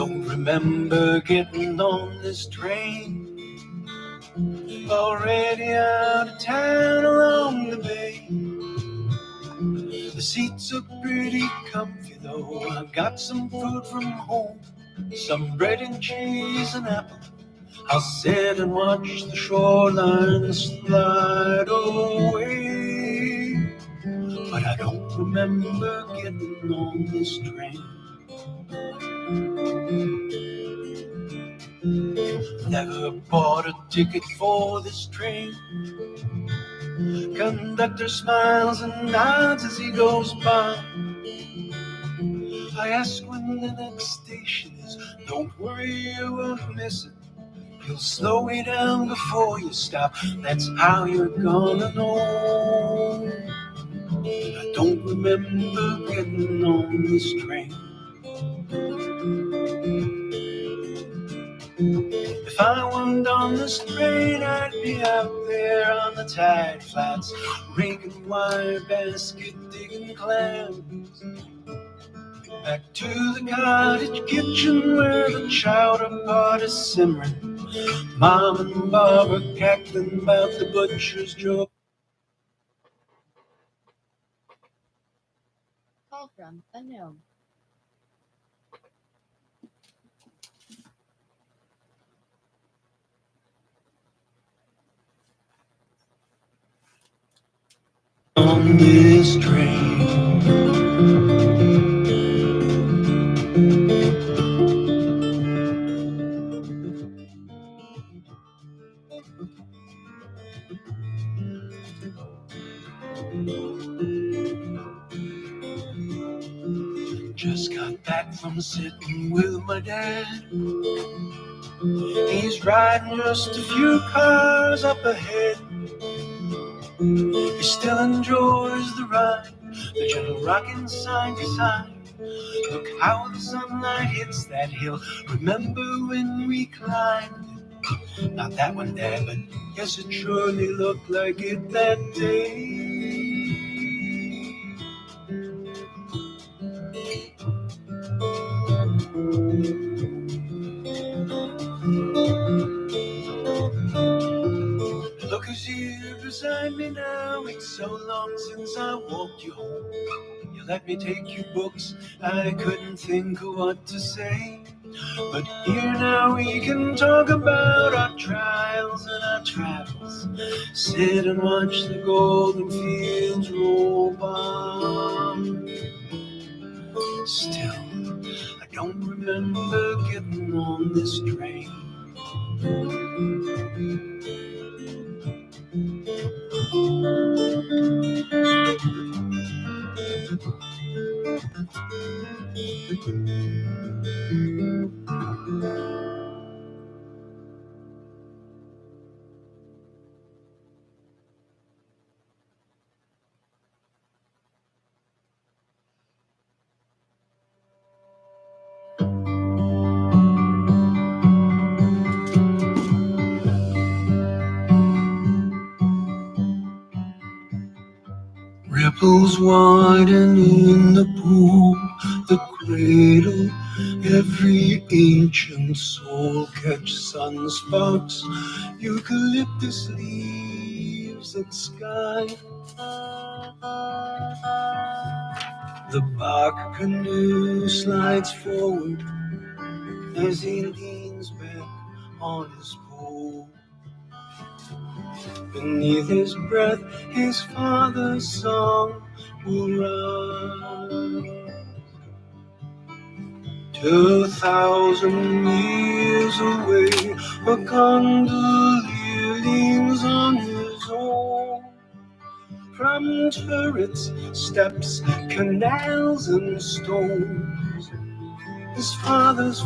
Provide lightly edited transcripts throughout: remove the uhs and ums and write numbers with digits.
don't remember getting on this train. Already out of town along the bay. The seats are pretty comfy though. I've got some food from home, some bread and cheese and apple. I'll sit and watch the shoreline slide away. But I don't remember getting on this train. Never bought a ticket for this train. Conductor smiles and nods as he goes by. I ask when the next station is. Don't worry, you won't miss it. He'll slow me down before you stop. That's how you're gonna know. I don't remember getting on this train. If I weren't on this train, I'd be out there on the tide flats, raking wire basket, digging clams. Back to the cottage kitchen where the chowder pot is simmering. Mom and Bob are cackling about the butcher's joke. Call from unknown. On this train, just got back from sitting with my dad. He's riding just a few cars up ahead. He still enjoys the ride, the gentle rocking side to side. Look how the sunlight hits that hill. Remember when we climbed it? Not that one, Dad, but yes, it surely looked like it that day. Look who's here beside me now. It's so long since I walked you home. You let me take your books. I couldn't think of what to say. But here now we can talk about our trials and our travels. Sit and watch the golden fields roll by. Still, I don't remember getting on this train. Ripples widen in the pool, the cradle, every ancient soul catch sunsparks, eucalyptus leaves and sky. The bark canoe slides forward as he leans back on his pole. Beneath his breath, his father's song will rise. 2,000 years away, a gondolier leans on his oar. From turrets, steps, canals, and stones, his father's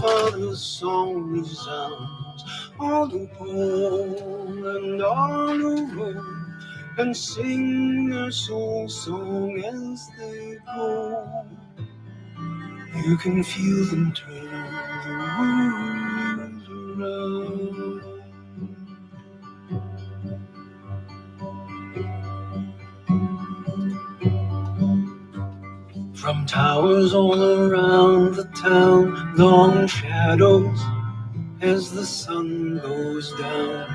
song resounds all the pole and all the road, and sing their soul song as they go. You can feel them turn the world around. From towers all around the town, long shadows as the sun goes down.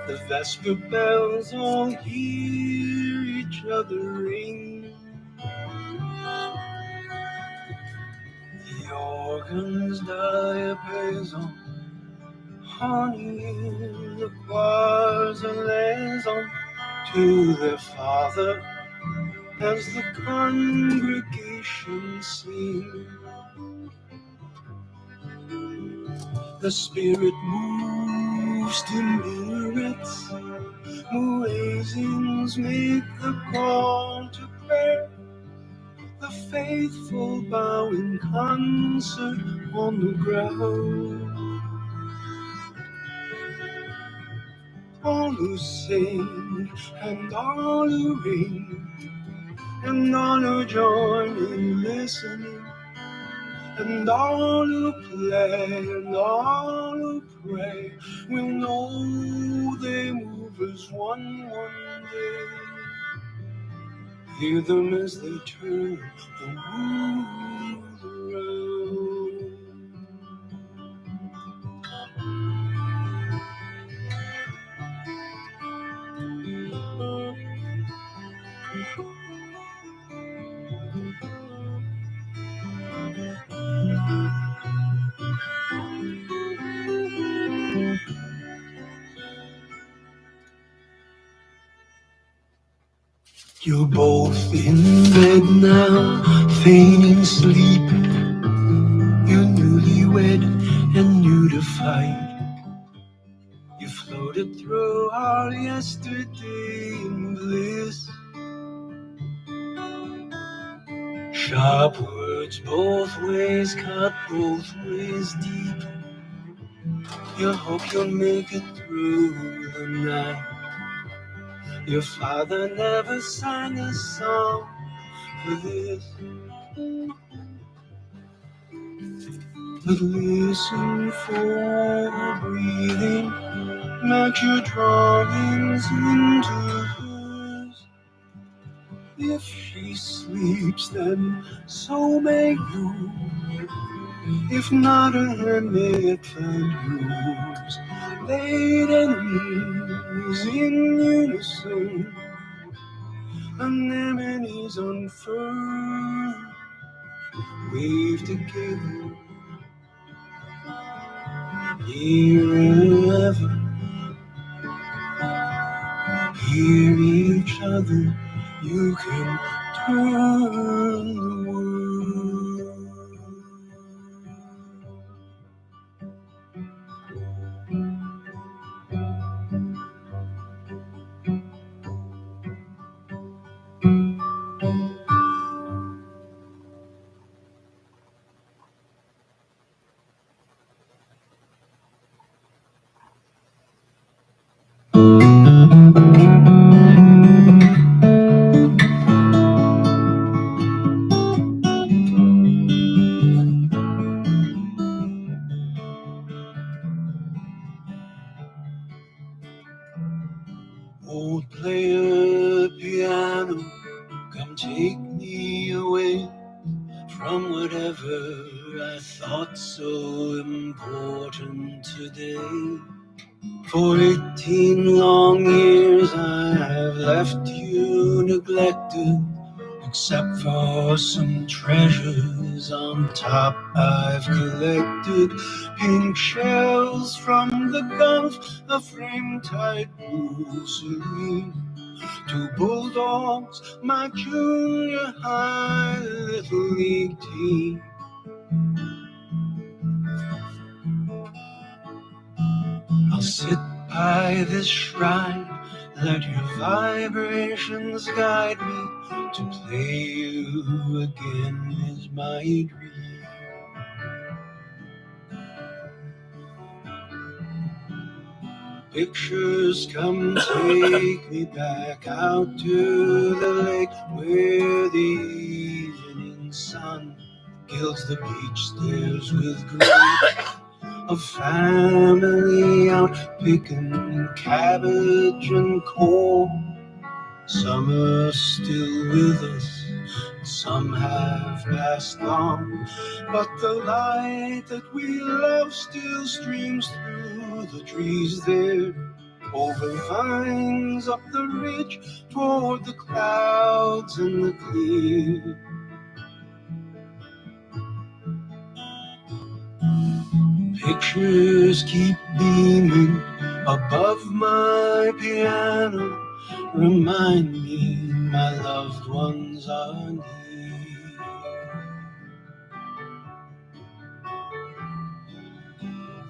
The vesper bells all hear each other ring. The organ's diapason, honey in the choirs and liaison to their father as the congregation sings. The spirit moves to minarets, muezzins make the call to prayer. The faithful bow in concert on the ground. All who sing and all who ring and all who join in listening and all who play and all who pray will know they move as one day. Hear them as they turn the world around. You're both in bed now, feigning sleep. You're newlywed and new to fight. You floated through all yesterday in bliss. Sharp words both ways, cut both ways deep. You hope you'll make it through the night. Your father never sang a song for this. But listen for breathing, match your drawings into hers. If she sleeps, then so may you. If not, a hermit find rooms, laid enemies in unison, anemones unfurled, wave together, near and ever. Hear each other, you can turn the world. Won't play a piano, come take me away from whatever I thought so important today. For 18 long years I have left you neglected, except for some treasures on top I've collected. Pink shells from the Gulf, a frame-tight blue serene. 2 bulldogs, my junior high little league team. I'll sit by this shrine, let your vibrations guide me. To play you again is my dream. Pictures come take me back out to the lake where the evening sun gilds the beach stairs with green. A family out picking cabbage and corn. Summer still with us, Some have passed on, but the light that we love still streams through the trees there, over vines, up the ridge, toward the clouds and the clear. Pictures keep beaming above my piano, remind me my loved ones are near.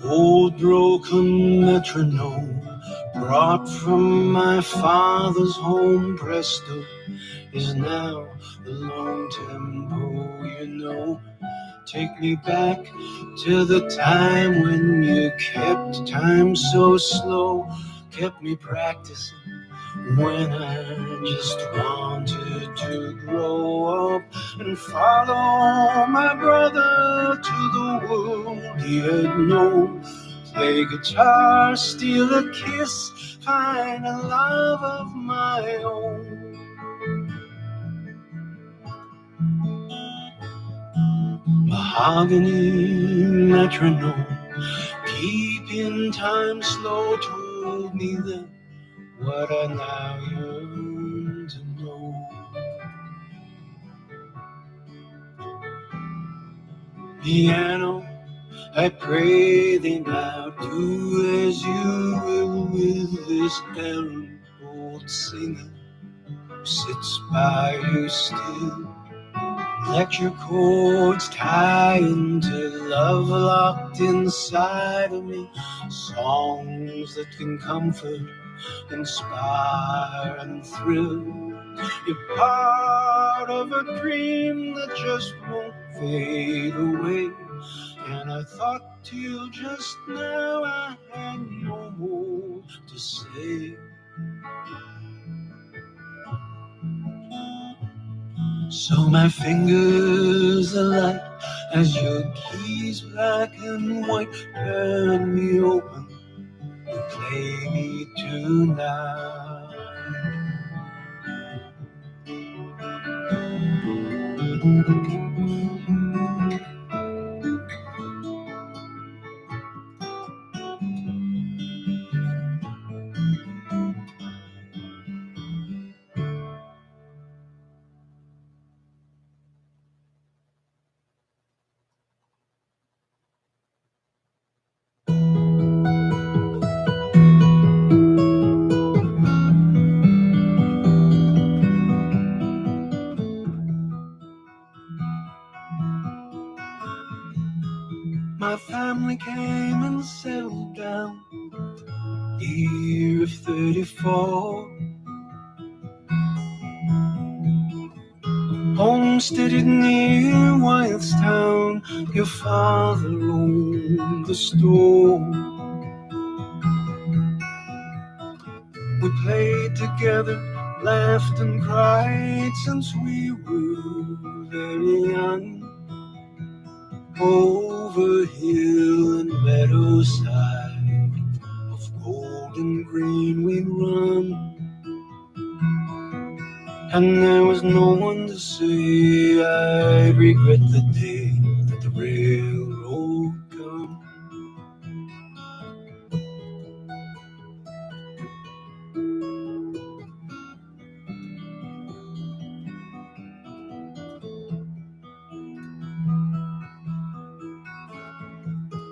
Old broken metronome brought from my father's home, presto, is now the lone tempo, you know. Take me back to the time when you kept time so slow, kept me practicing when I just wanted to grow up and follow my brother to the world he had known. Play guitar, steal a kiss, find a love of my own. Mahogany metronome, keeping time slow, told me then what I now yearn to know. Piano, I pray thee now, do as you will with this errand old singer who sits by you still. Let your chords tie into love locked inside of me, songs that can comfort, inspire and thrill. You're part of a dream that just won't fade away, and I thought till just now I had no more to say. So my fingers alight as your keys black and white turn me open, play me tonight. My family came and settled down, year of 34. Homesteaded near Wildstown, your father owned the store. We played together, laughed and cried since we were very young. Over hill and meadowside, of golden green we'd run, and there was no one to say I'd regret the day that the railroad come.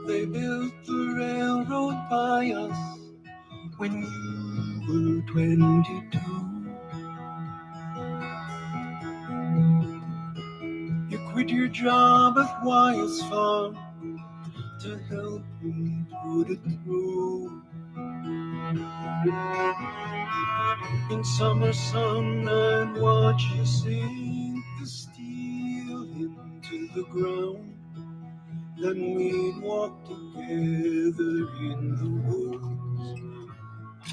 They built the railroad by us when you were 22. You quit your job at Wild's Farm to help me put it through. In summer sun, I'd watch you sink the steel into the ground. Then we'd walk together in the woods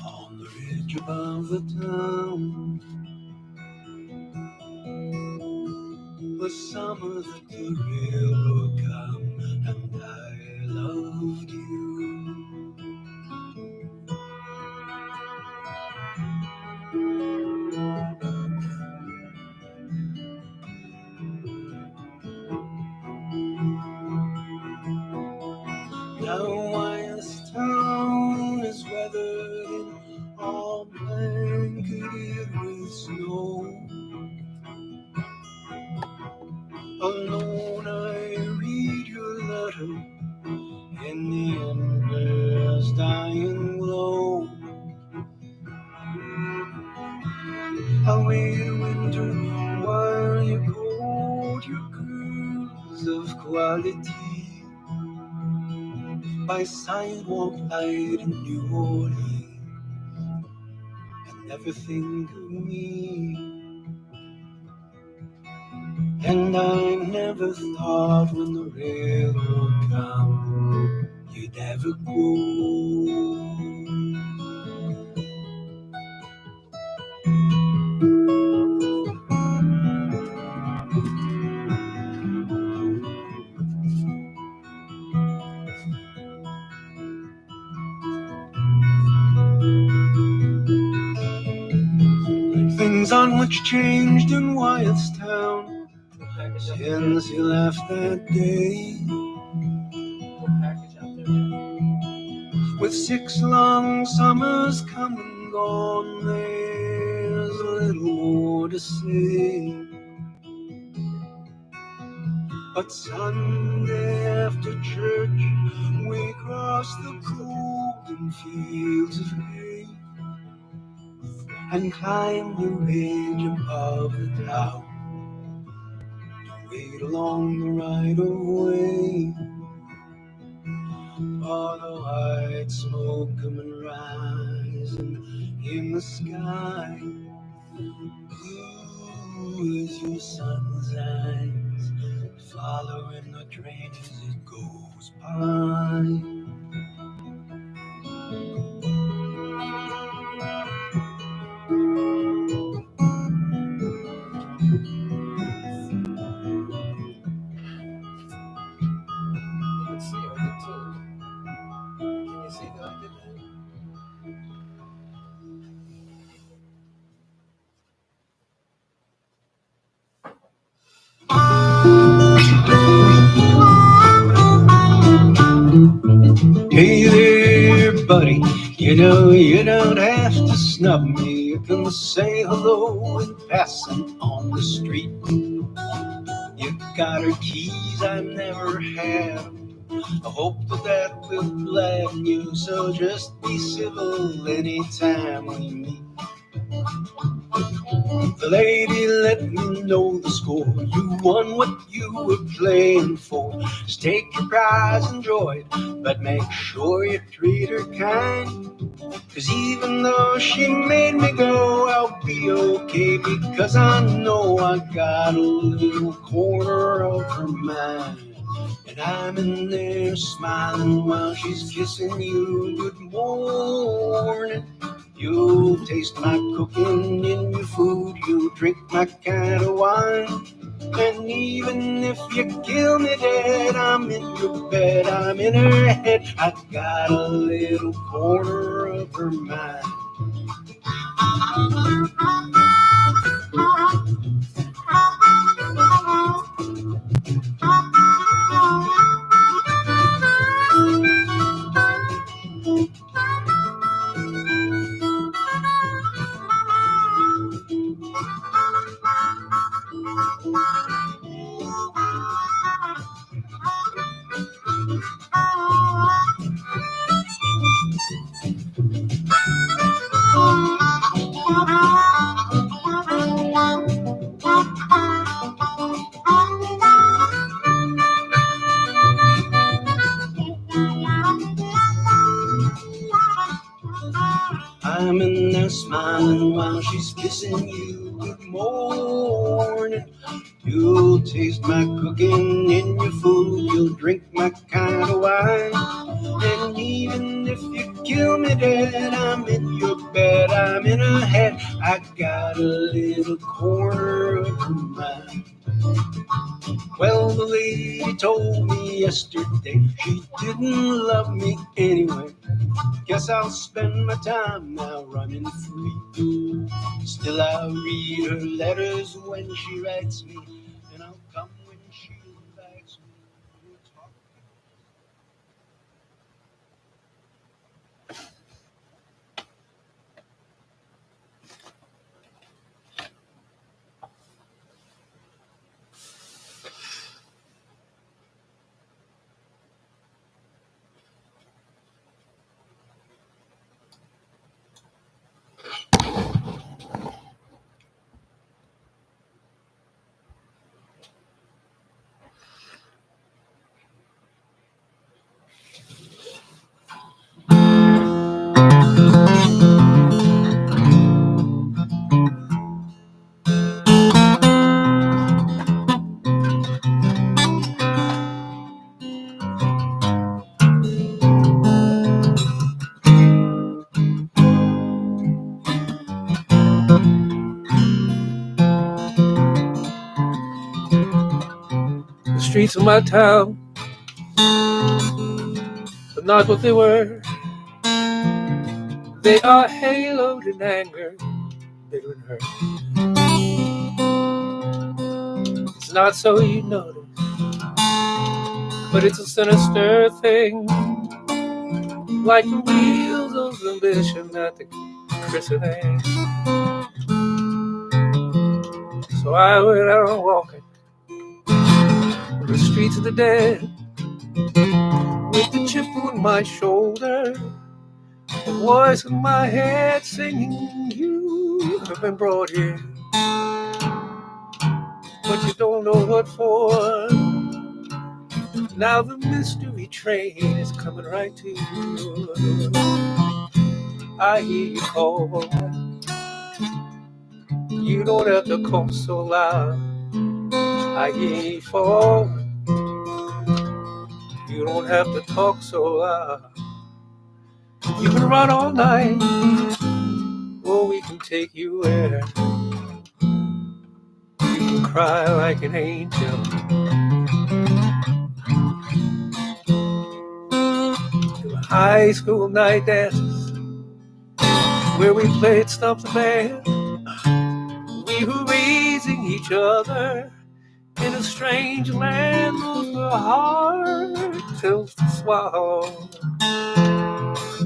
on the ridge above the town. The summer that the railroad come and I loved you. Now Wyeth's town is weathered and all blanketed with snow. Alone I read your letter in the embers dying glow. I'll wait winter while you coat your curls of quality by sidewalk light in New Orleans, and never think of me. And I never thought when the railroad come you'd ever go. Things aren't much changed in Wyeth's town since you left that day. With 6 long summers come and gone, there's little more to say. But Sunday after church, we cross the golden fields of hay and climb the ridge above the town to wait along the right of way. For the white smoke coming rising in the sky, blue is your sun's eyes, following the train as it goes by. Hey there, buddy, you know you don't have to snub me. You can say hello in passing on the street. You got her keys, I've never had 'em. I hope that will gladden you, so just be civil anytime we meet. The lady let me know the score. You won what you were playing for. Just take your prize, enjoy it, but make sure you treat her kind. 'Cause even though she made me go, I'll be okay, because I know I got a little corner of her mind. And I'm in there smiling while she's kissing you. Good morning. You'll taste my cooking in your food. You'll drink my kind of wine. And even if you kill me dead, I'm in your bed, I'm in her head. I got a little corner of her mind. I'm in there smiling while she's kissing you. Good morning. You'll taste my cooking in your food. You'll drink my kind of wine. And even if you kill me dead, I'm in your bed, I'm in her head. I got a little corner of her mind. Well, the lady told me yesterday she didn't love me anyway. Guess I'll spend my time now running free. Still I'll read her letters when she writes me, and I'll come when she invites me. We'll talk. streets of my town, but not what they were. They are haloed in anger, bitter and hurt. It's not so you notice, but it's a sinister thing, like the wheels of ambition at the christening. So I went out walking the streets of the dead, with the chip on my shoulder, a voice in my head singing, you have been brought here, but you don't know what for. Now the mystery train is coming right to you. I hear you call, you don't have to call so loud. I hear you fall, you don't have to talk so loud. You can run all night, or we can take you where you can cry like an angel. To the high school night dances, where we played Stump the Band. We were raising each other in a strange land, those were hard pills to swallow,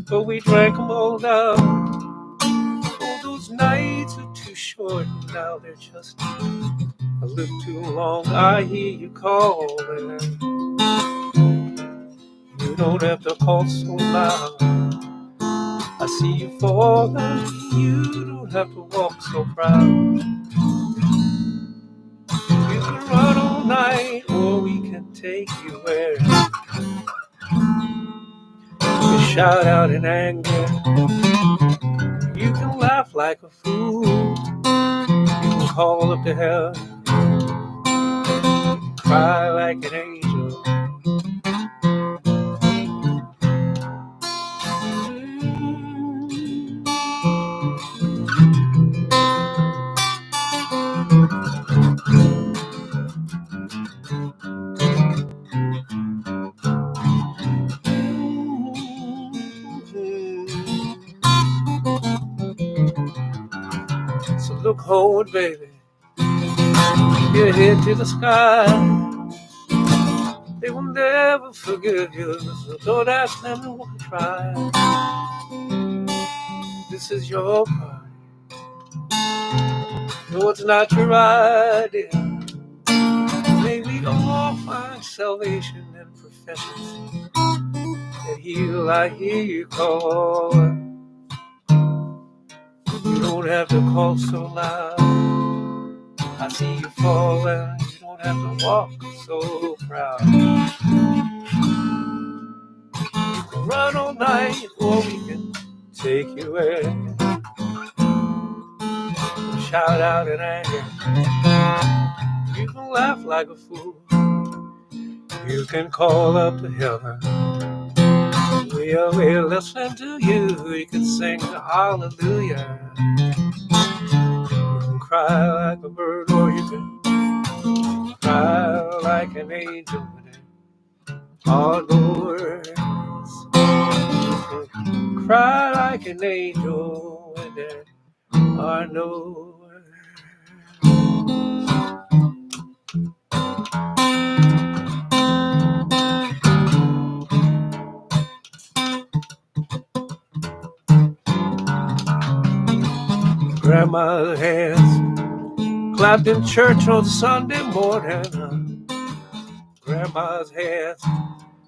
but we drank them all down. Oh, those nights are too short, now they're just a little too long. I hear you calling, you don't have to call so loud. I see you falling, you don't have to walk so proud. You can run all night, or we can take you where you can shout out in anger, you can laugh like a fool, you can call up to hell, cry like an angel. So look forward, baby, your head to the sky. They will never forgive you, so don't ask them to try. This is your party. No, it's not your idea. May we all find salvation in professions that heal. I hear you call. You don't have to call so loud. I see you falling. You don't have to walk so proud. You can run all night, or we can take you where. Shout out in anger. You can laugh like a fool. You can call up to heaven. We'll listen to you. You can sing hallelujah. You can cry like a bird, or you can cry like an angel. All the words. You can cry like an angel when there are no words. Grandma's hands clapped in church on Sunday morning. Grandma's hands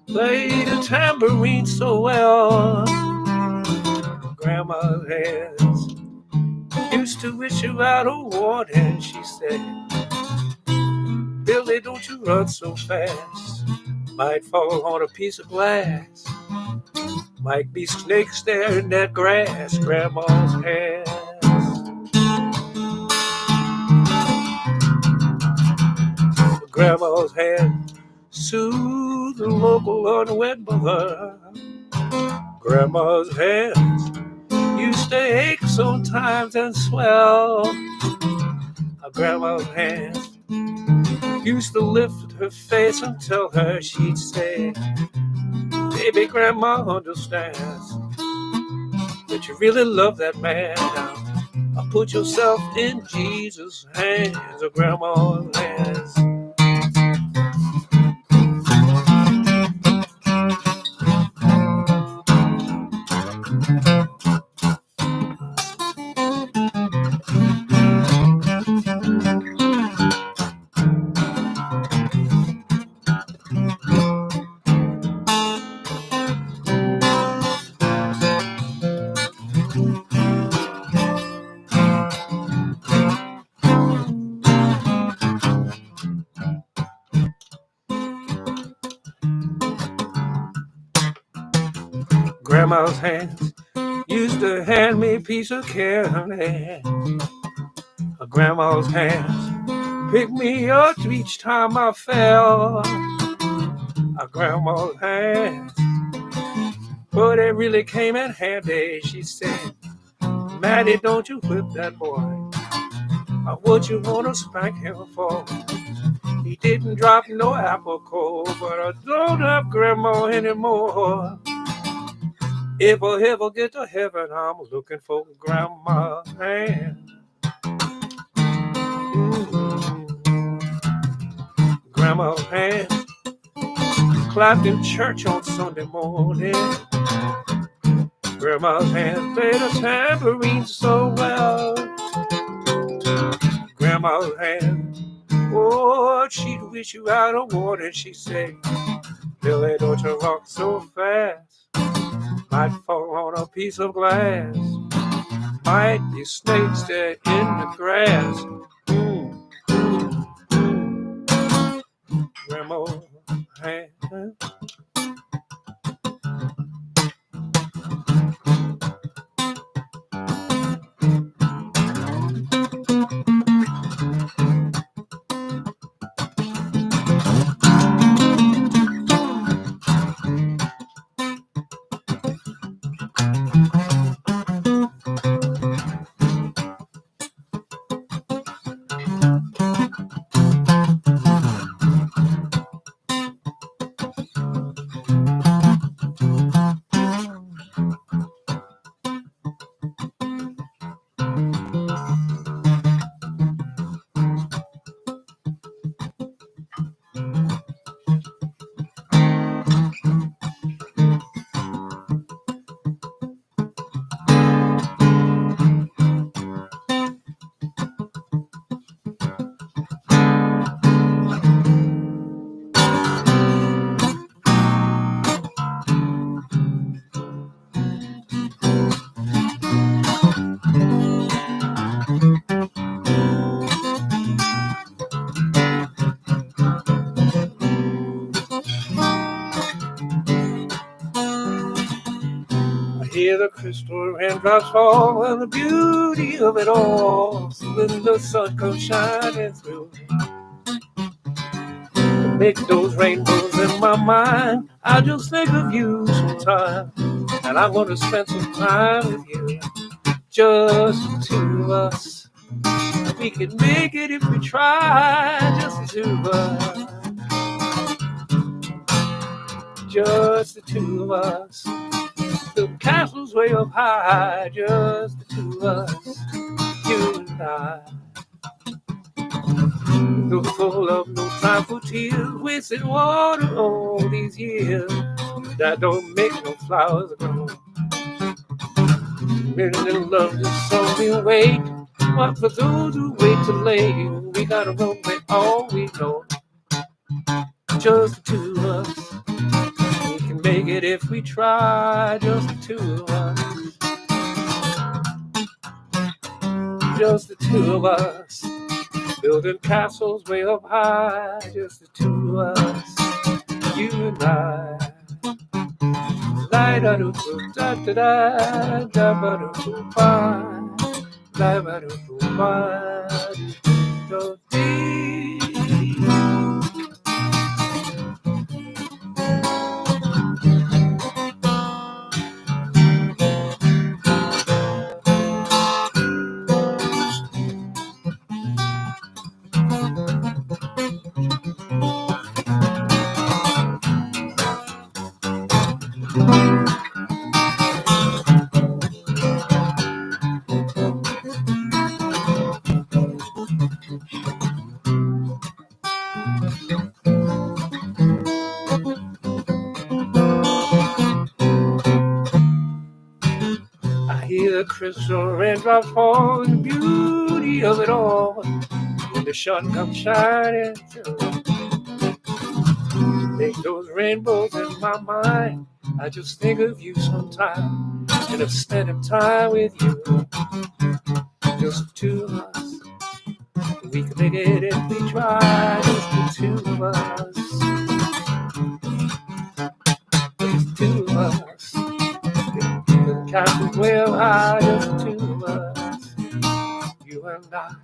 played a tambourine so well. Grandma's hands used to wish you out a warning. She said, Billy, don't you run so fast. Might fall on a piece of glass. Might be snakes there in that grass. Grandma's hands. Grandma's hand soothed the local unwed mother. Grandma's hands used to ache sometimes and swell. Grandma's hands used to lift her face and tell her, she'd say, baby, grandma understands that you really love that man now. Put yourself in Jesus' hands, or grandma's hands. Grandma's hands used to hand me a piece of candy. Grandma's hands picked me up each time I fell. Grandma's hands, but it really came in handy. She said, Maddie, don't you whip that boy. What you wanna spank him for? He didn't drop no apple core, but I don't have grandma anymore. If I ever get to heaven, I'm looking for grandma's hand. Grandma's hand clapped in church on Sunday morning. Grandma's hand played a tambourine so well. Grandma's hand, oh, she'd wish you out a warning. She said, Billy, don't you walk so fast. Might fall on a piece of glass. Might be snakes there in the grass. Grandma's hand. Hear the crystal raindrops fall and the beauty of it all. So when the sun comes shining through, to make those rainbows in my mind, I just think of you sometime. And I want to spend some time with you, just the two of us. We can make it if we try, just the two of us. Just the two of us. The castle's way up high, just the two of us, you and I. No full of no time for tears, wasting water all these years. That don't make no flowers grow. Million love just so we wait. But for those who wait too late, we gotta run with all we know. Just the two of us. Make it if we try, just the two of us. Just the two of us. Building castles way up high, just the two of us. You and I. I hear the crystal raindrops fall and the beauty of it all. When the sun comes shining through, make those rainbows in my mind. I just think of you sometime, and of spending time with you. Just the two of us, we can make it if we try. Just the two of us, just the two of us. The count is well high, just the two of us, you and I.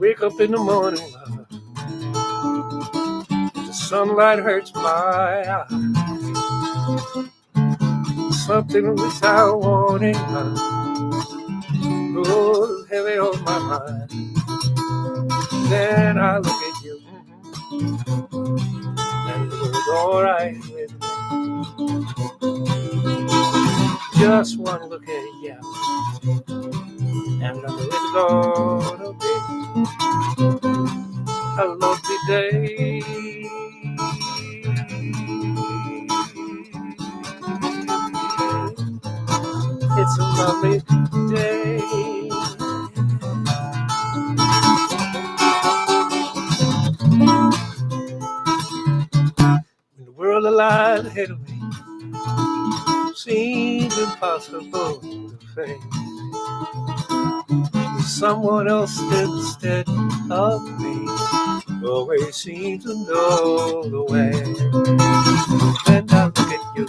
Wake up in the morning, love. The sunlight hurts my eyes. Something without warning, love, goes heavy on my mind. Then I look at you, and it was alright with me. Just one look at you, and I know it's gonna be a lovely day. It's a lovely day. When the world alive ahead of me seems impossible to face, someone else instead of me always seems to know the way. And I look at you,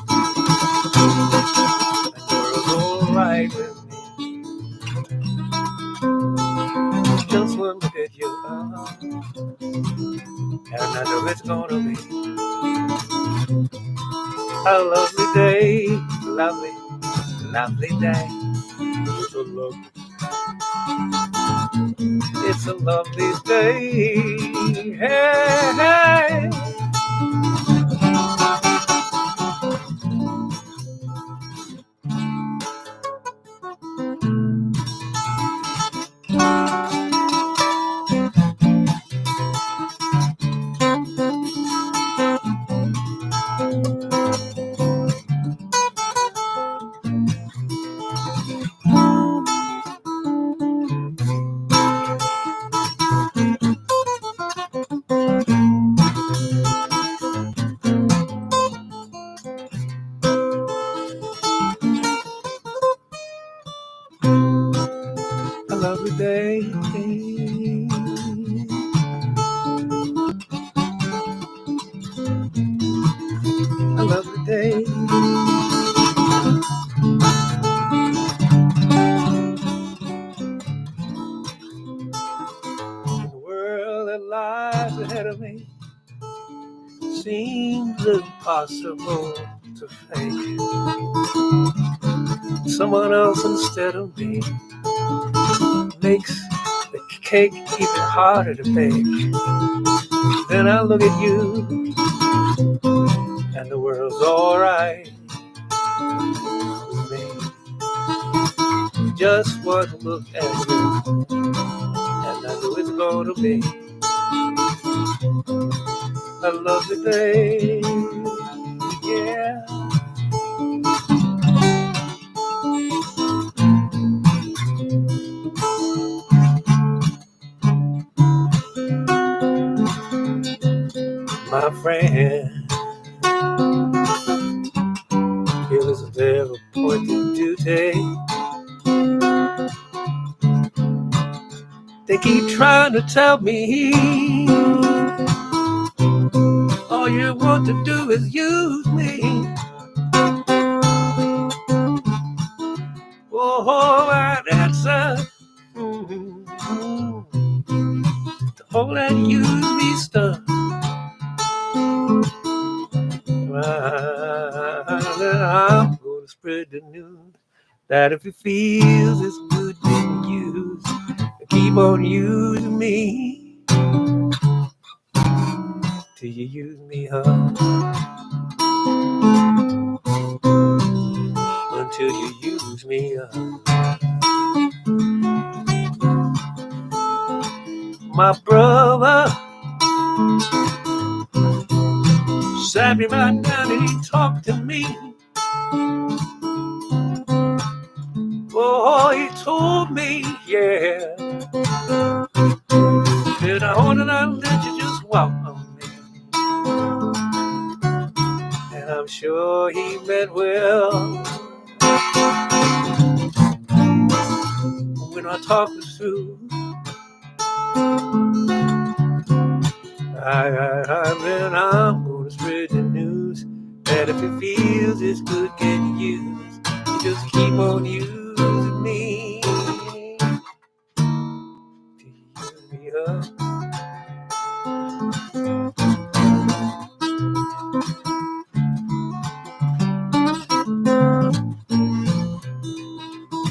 and you're alright with me. Just one look at you, and I know it's gonna be a lovely day, lovely, lovely day. It's a lovely day. Hey, hey. A lovely day. A lovely day. The world that lies ahead of me seems impossible to face. Someone else instead of me makes the cake even harder to bake. Then I look at you, and the world's alright with me. Just one look at you, and I know it's gonna be a lovely day. Yeah. my friend. Feel as if there's a point of duty. They keep trying to tell me all you want to do is use me. Oh, my answer to all that use me stuff. I'm gonna spread the news that if it feels as good being used, keep on using me till you use me up. Until you use me up. My brother sat me right down and he talked to me. Oh, he told me, yeah, that I ought to not let you just walk on me. And I'm sure he meant well. When I talk this through, then I'm gonna spread the news that if it feels it's good getting used, you just keep on using me till you use me up.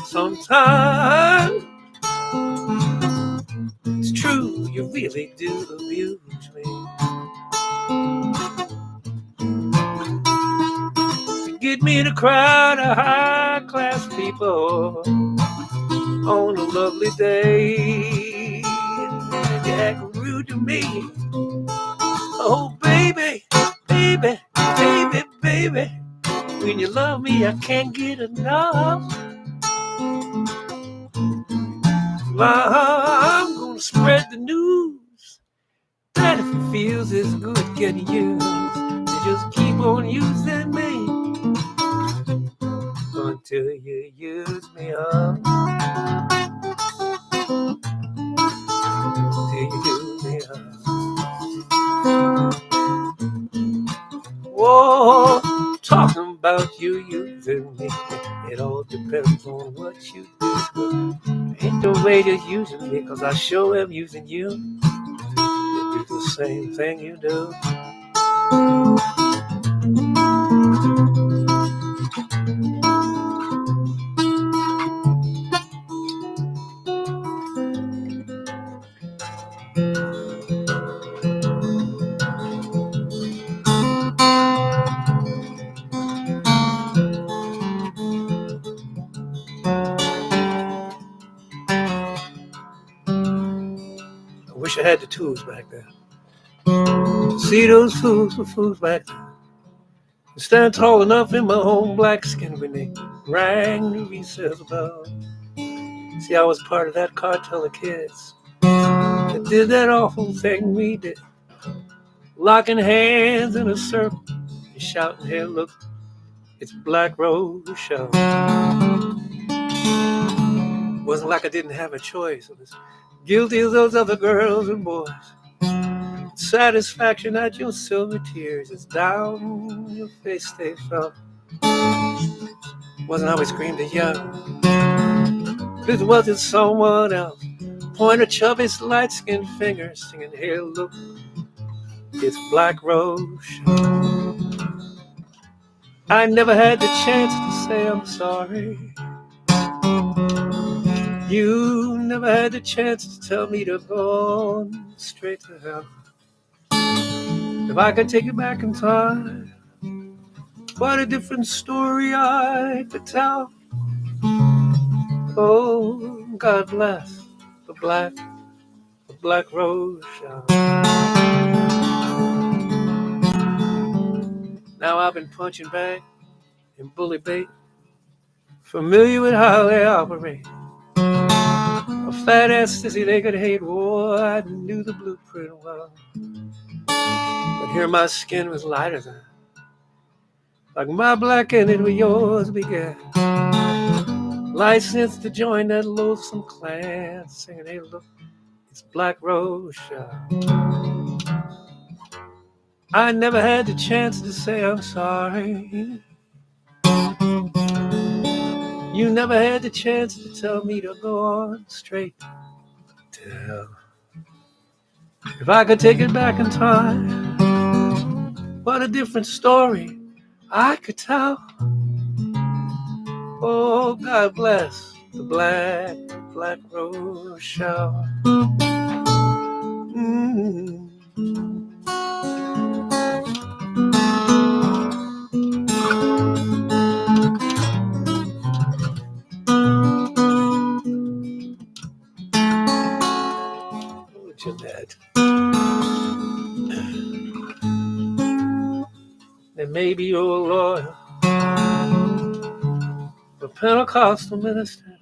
Sometimes it's true, you really do abuse me. You get me in a crowd of high-class people on a lovely day, and you act rude to me. Oh, baby, baby, baby, baby, when you love me, I can't get enough. I'm gonna spread the news that if it feels as good getting used, you just keep on using me until you use me up. Till you use me up. Whoa, talking about you using me, it all depends on what you do. Ain't no way you're using me, cause I sure am using you. You do the same thing you do. I wish I had the tools back there. See those fools were fools back there. Stand tall enough in my own black skin when they rang the recess bell. See, I was part of that cartel of kids that did that awful thing we did. Locking hands in a circle and shouting, hey, look, it's Black Rose Show. Wasn't like I didn't have a choice. I was guilty as those other girls and boys. Satisfaction at your silver tears is down your face they fell. Wasn't always screamed at young. This wasn't someone else. Point a chubby light-skinned finger singing, hey, look, it's Black Rose Show. I never had the chance to say I'm sorry. You never had the chance to tell me to go on straight to hell. If I could take you back in time, what a different story I could tell. Oh, God bless the Black Rose Show. Now I've been punching bag and bully bait, familiar with how they operate. A fat-ass sissy they could hate, oh, I knew the blueprint well. But here my skin was lighter than, like my black ended where yours began. Licensed to join that loathsome clan, singing, hey look, it's Black Rose Show. I never had the chance to say I'm sorry. You never had the chance to tell me to go on straight to hell. If I could take it back in time, what a different story I could tell. Oh, God bless the Black Rose Show. Mm. Oh, Jeanette. And maybe you're a lawyer, a Pentecostal minister,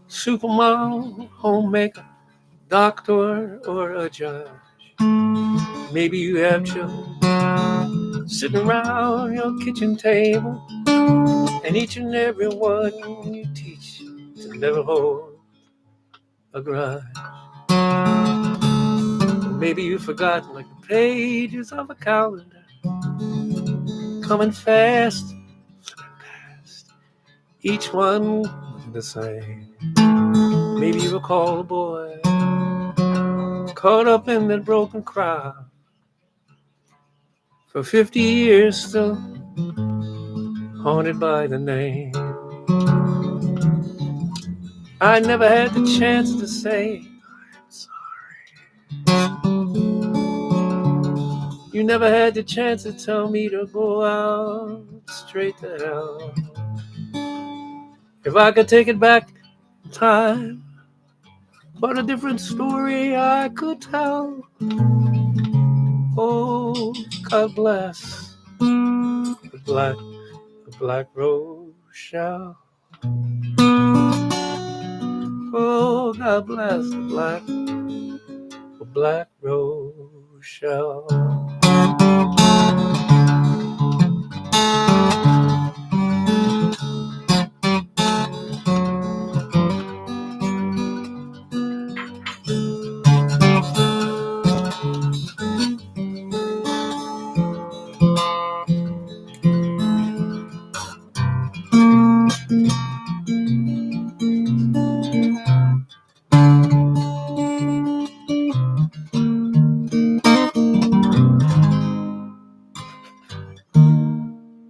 supermodel, homemaker, doctor, or a judge. Maybe you have children sitting around your kitchen table, and each and every one you teach to never hold a grudge. Or maybe you've forgotten, like the pages of a calendar, coming fast, flipping past, each one the same. Maybe you recall a boy caught up in that broken crowd for 50 years, still haunted by the name. I never had the chance to say I'm sorry. You never had the chance to tell me to go out straight to hell. If I could take it back in time, what a different story I could tell. Oh, God bless the Black Rose Show. Oh, God bless the Black Rose Show.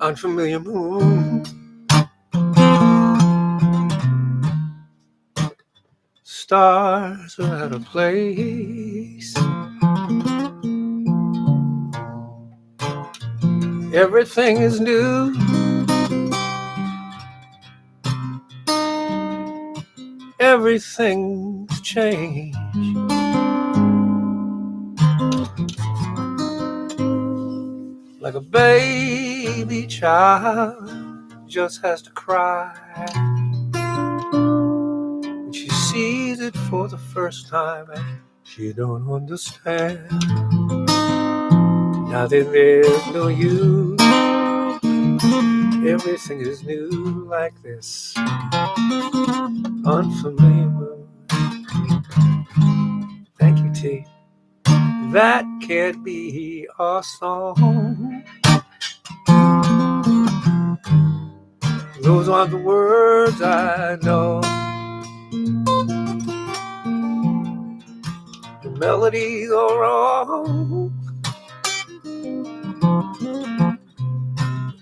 Unfamiliar moon, stars are out of place. Everything is new. Everything's changed. Like a baby child just has to cry when she sees it for the first time and she don't understand. Now that there's no use, everything is new like this unfamiliar moon. Thank you, T. That can't be our song. Those aren't the words I know. The melodies are wrong.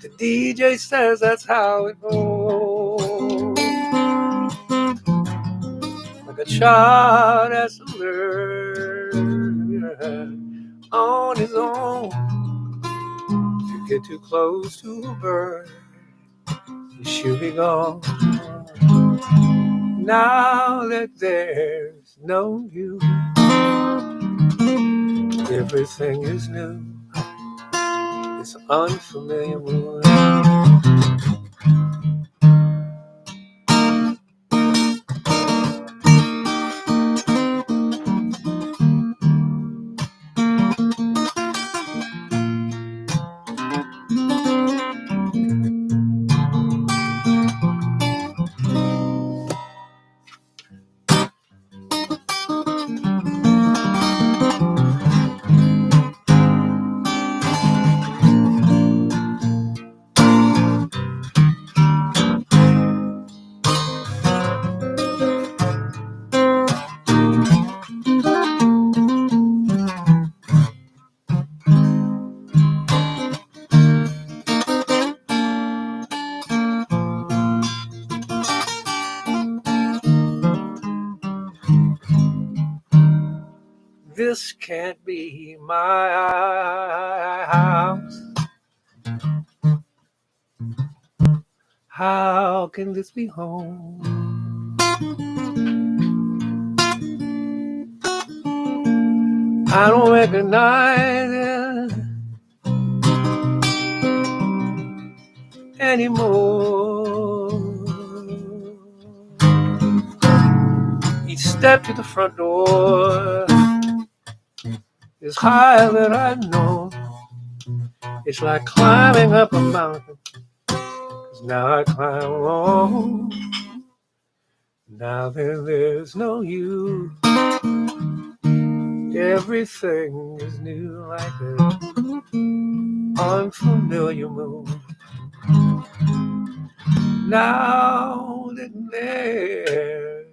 The DJ says that's how it goes. Like a child has to learn on his own. If you get too close to a bird, she'll be gone. Now that there's no you, everything is new. It's unfamiliar moon. this can't be my house. How can this be home? I don't recognize it anymore. Each step to the front door is higher than I know. It's like climbing up a mountain. 'Cause now I climb alone. Now there's no you. Everything is new like an unfamiliar moon. Now that there's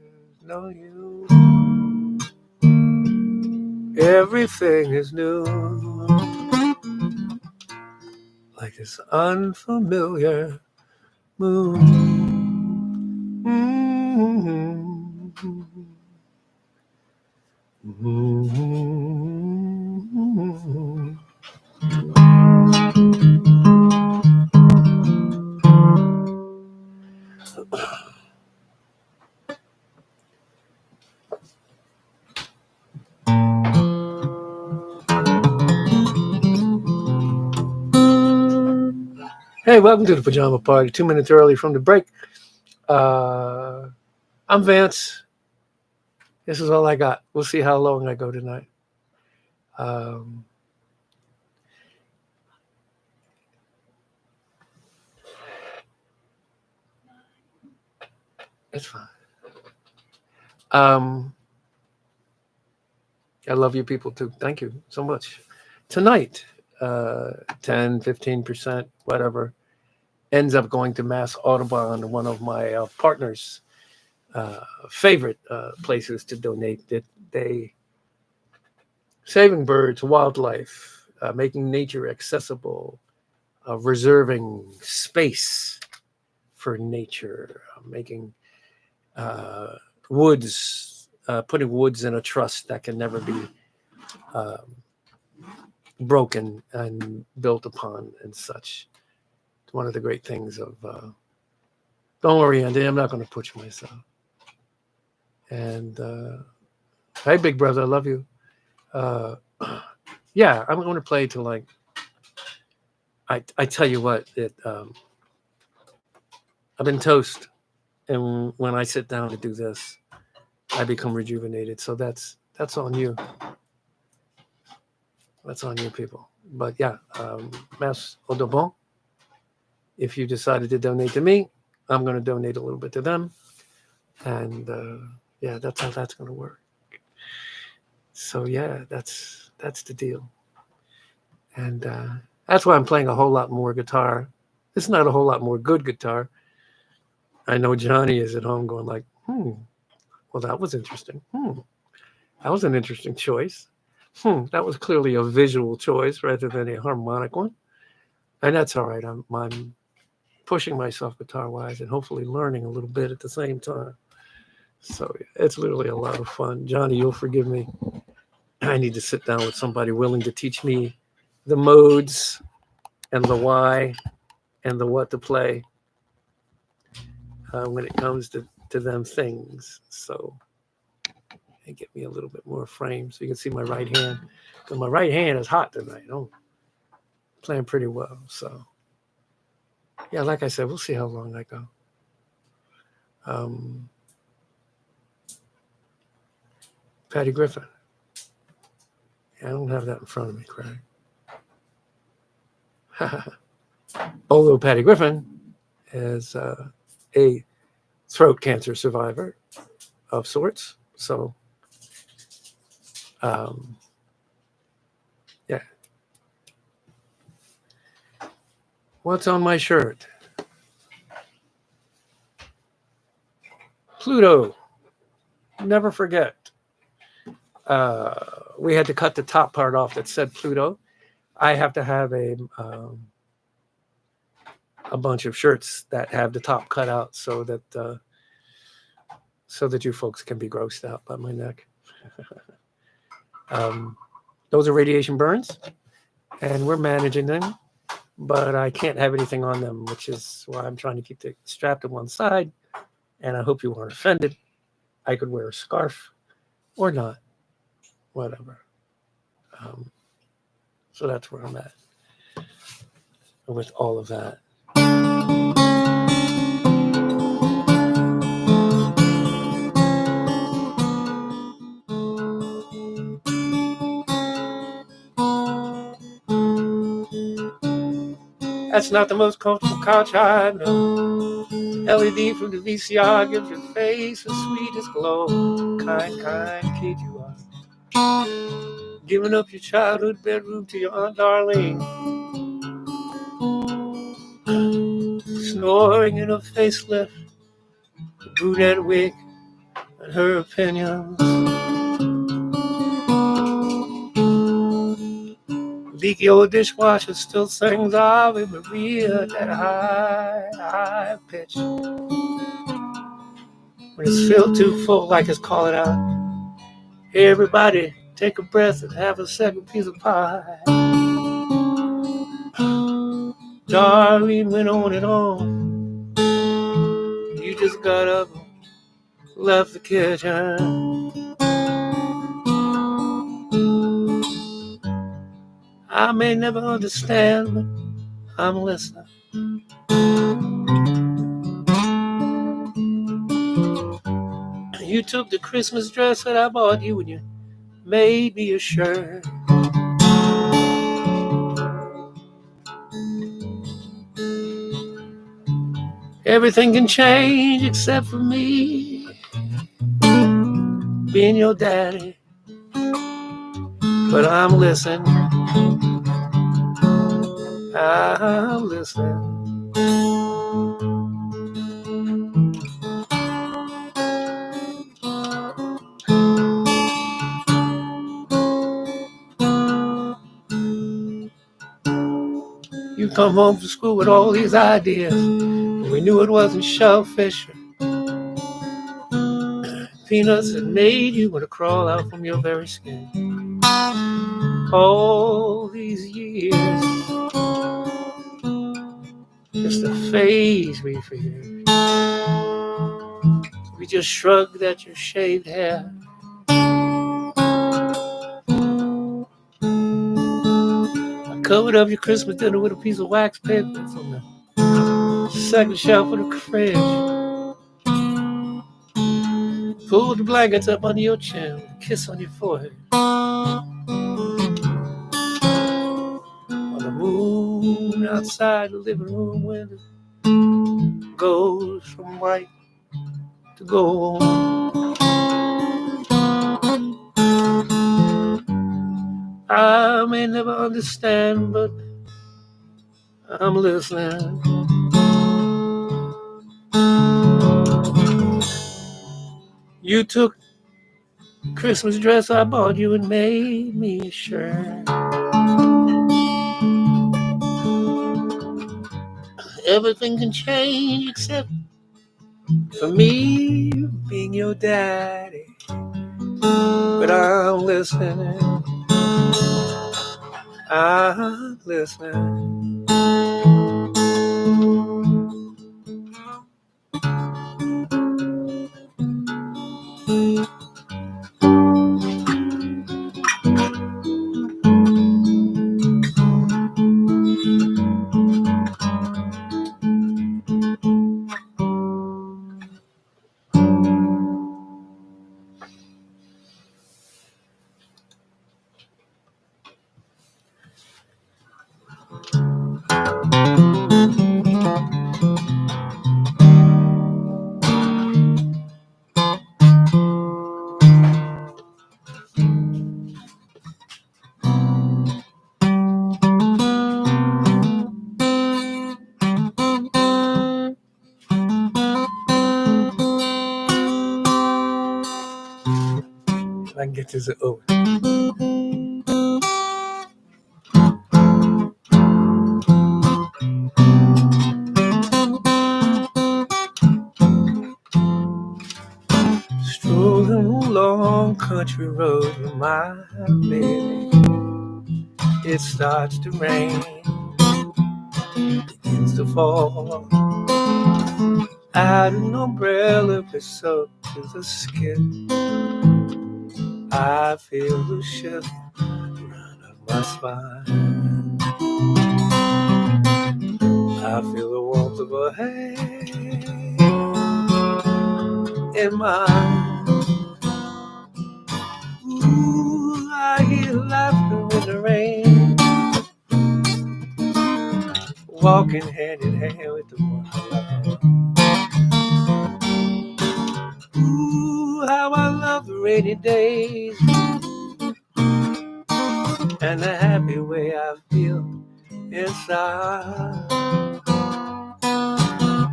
no you, everything is new. Like this unfamiliar moon. Hey, welcome to the Pajama Party. 2 minutes early from the break. I'm Vance. This is all I got. We'll see how long I go tonight. It's fine. I love you people too. Thank you so much. Tonight, 10, 15%, whatever, ends up going to Mass Audubon, one of my partners' favorite places to donate. They saving birds, wildlife, making nature accessible, reserving space for nature, making woods, putting woods in a trust that can never be broken and built upon and such. It's one of the great things of, don't worry, Andy, I'm not going to push myself. And hey, big brother, I love you. Yeah, I'm going to play till like, I tell you what, I've been toast. And when I sit down to do this, I become rejuvenated. So that's on you. That's on you people. But yeah, Mass Audubon, if you decided to donate to me, I'm going to donate a little bit to them. And yeah, that's how that's going to work. So yeah, that's the deal. And that's why I'm playing a whole lot more guitar. It's not a whole lot more good guitar. I know Johnny is at home going like, well, that was interesting. That was an interesting choice. That was clearly a visual choice rather than a harmonic one. And that's all right. I'm pushing myself guitar-wise and hopefully learning a little bit at the same time. So it's literally a lot of fun. Johnny, you'll forgive me. I need to sit down with somebody willing to teach me the modes and the why and the what to play when it comes to them things. So and get me a little bit more frame so you can see my right hand. Because my right hand is hot tonight. I'm playing pretty well. So yeah, like I said, we'll see how long I go. Patty Griffin. Yeah, I don't have that in front of me, Craig. Although Patty Griffin is a throat cancer survivor of sorts. So, yeah. What's on my shirt? Pluto. Never forget. We had to cut the top part off that said Pluto. I have to have a bunch of shirts that have the top cut out so that you folks can be grossed out by my neck. Those are radiation burns, and we're managing them, but I can't have anything on them, which is why I'm trying to keep the strap to one side, and I hope you weren't offended. I could wear a scarf or not, whatever. So that's where I'm at with all of that. That's not the most comfortable couch I know. LED from the VCR gives your face the sweetest glow. Kind kid you are. Giving up your childhood bedroom to your Aunt Darlene. Snoring in a facelift, a brunette wig, and her opinions. Leaky old dishwasher still sings Ave Maria at that high pitch. When it's filled too full, like it's calling out, hey everybody, take a breath and have a second piece of pie. Darlene went on and on. You just got up and left the kitchen. I may never understand, but I'm listening. You took the Christmas dress that I bought you and you made me a shirt. Everything can change except for me being your daddy. But I'm listening. I'm listening. You come home from school with all these ideas. We knew it wasn't shellfish or peanuts that made you want to crawl out from your very skin. All these years, just a phase we feared. We just shrugged at your shaved hair. I covered up your Christmas dinner with a piece of wax paper from the second shelf of the fridge. Pulled the blankets up under your chin with a kiss on your forehead. On the moon outside the living room window goes from white to gold. I may never understand, but I'm listening. You took Christmas dress I bought you and made me a shirt. Everything can change except for me being your daddy. But I'm listening. I'm listening. I can get this over. Strolling long country road with my baby. It starts to rain, begins to fall. Out an umbrella puts up to the skin. I feel the shiver run up my spine. I feel the warmth of a hand in mine. Ooh, I hear laughter in the rain, walking hand in hand with the one I love. Ooh, how I love the rainy days and the happy way I feel inside.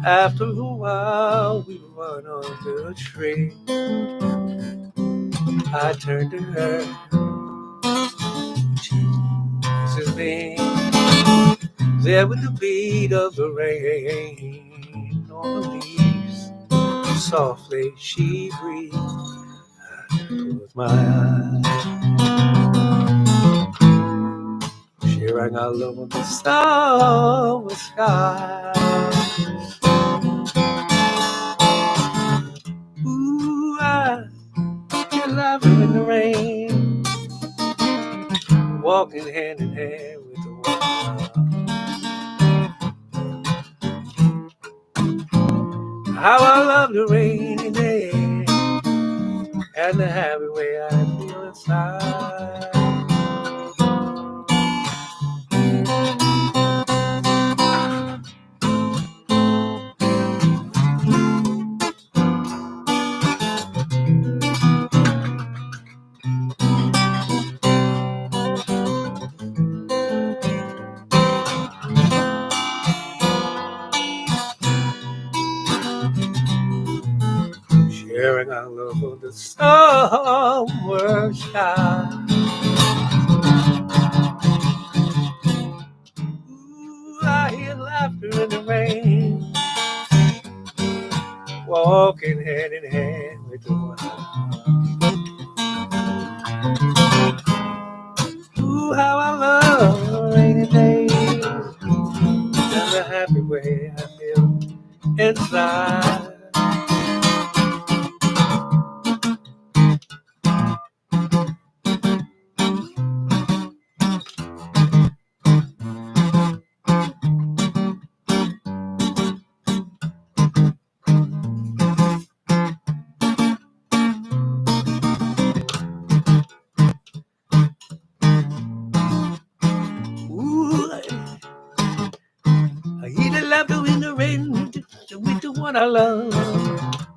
After a while, we run under a tree. I turn to her. She kisses me. There with the beat of the rain on the leaves. Softly she breathes. I close my eyes. Sharing our love on the summer sky. Ooh, I feel laughing in the rain, walking hand in hand with the one I love. How I love the rainy day and the happy way I feel inside. Sharing our love on the summer sky. Ooh, I hear laughter in the rain, walking hand in hand with the one I love. Ooh, how I love the rainy days and the happy way I feel inside. Ooh, I hear the laughter in the rain with the one I love.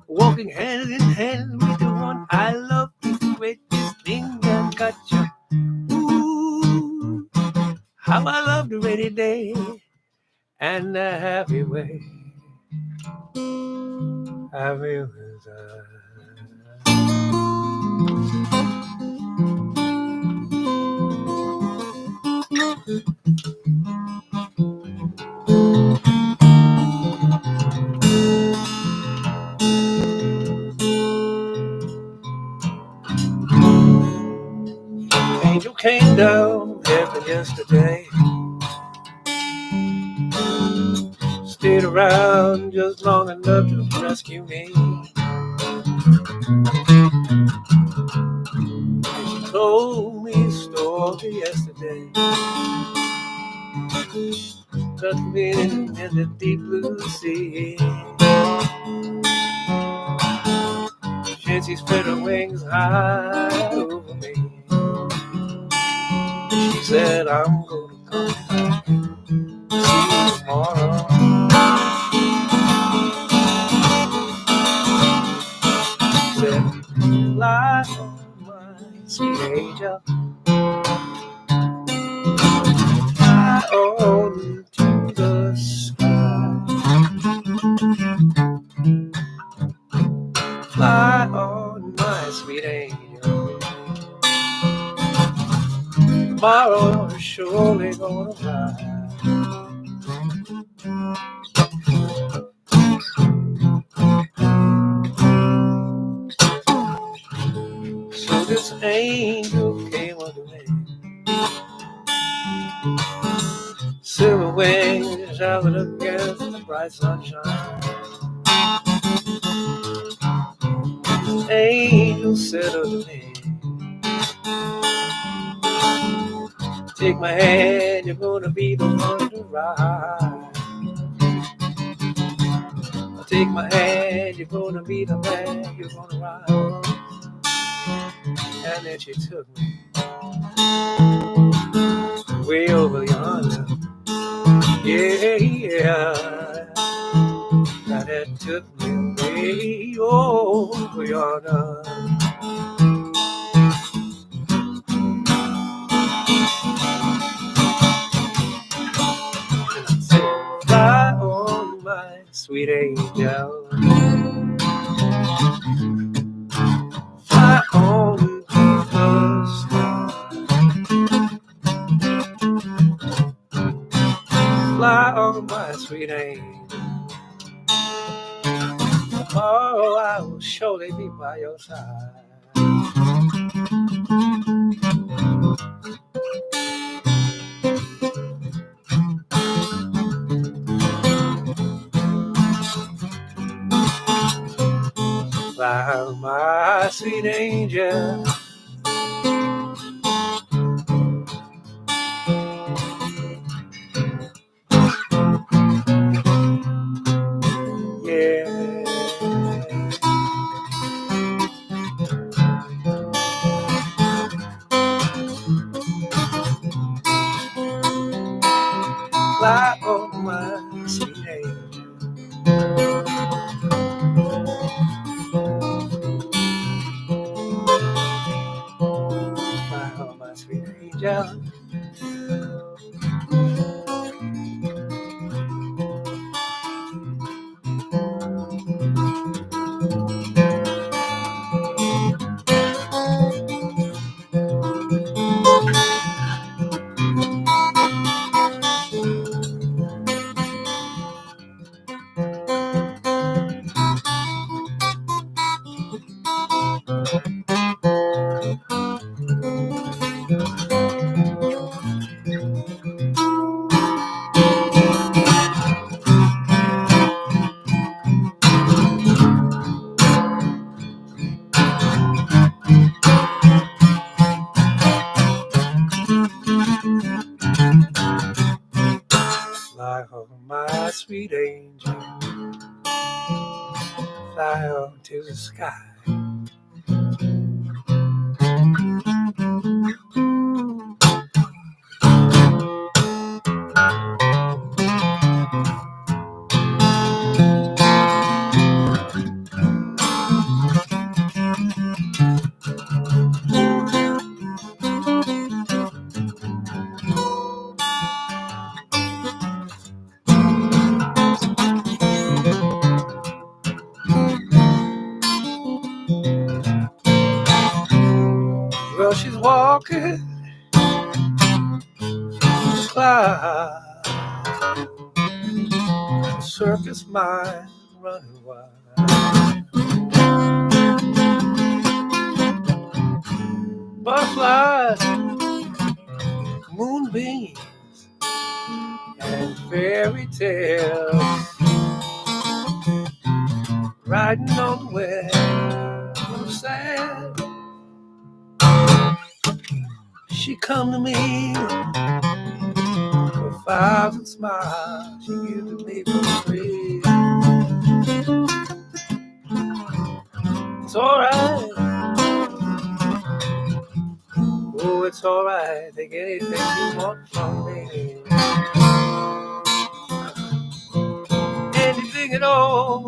Walking hand in hand with the one I love is the greatest thing I got you. Ooh, how I love the rainy day and the happy way I feel inside. Angel came down heaven yesterday, stayed around just long enough to rescue me. And she told me a story yesterday, tucked me in the deep blue sea. And she spread her wings high over me. She said, I'm gonna come back and see you tomorrow. She said, fly on my sweet angel, fly on to the sky, fly on my sweet angel. Tomorrow is surely gonna fly. this angel came on the land. Silver wings traveled against the bright sunshine. Angel said unto me, take my hand, you're gonna be the one to ride. Take my hand, you're gonna be the man, you're gonna ride. And then she took me way over yonder. Yeah, yeah. And it took me way over yonder. And I said, fly on my sweet angel. Fly on to the sky. Fly on my sweet angel. Tomorrow I will surely be by your side. Fly on my sweet angel. Yeah. Fly on my sweet angel. Fly on my sweet angel. Fly on my sweet angel. Fly on to the sky. Well, she's walking the cloud. The circus mind running wild. Butterflies, moonbeams, and fairy tales riding on the web of sand. She come to me with 1,000 smiles. She gives to me for free. It's alright. Oh, it's alright. Take anything you want from me. Anything at all.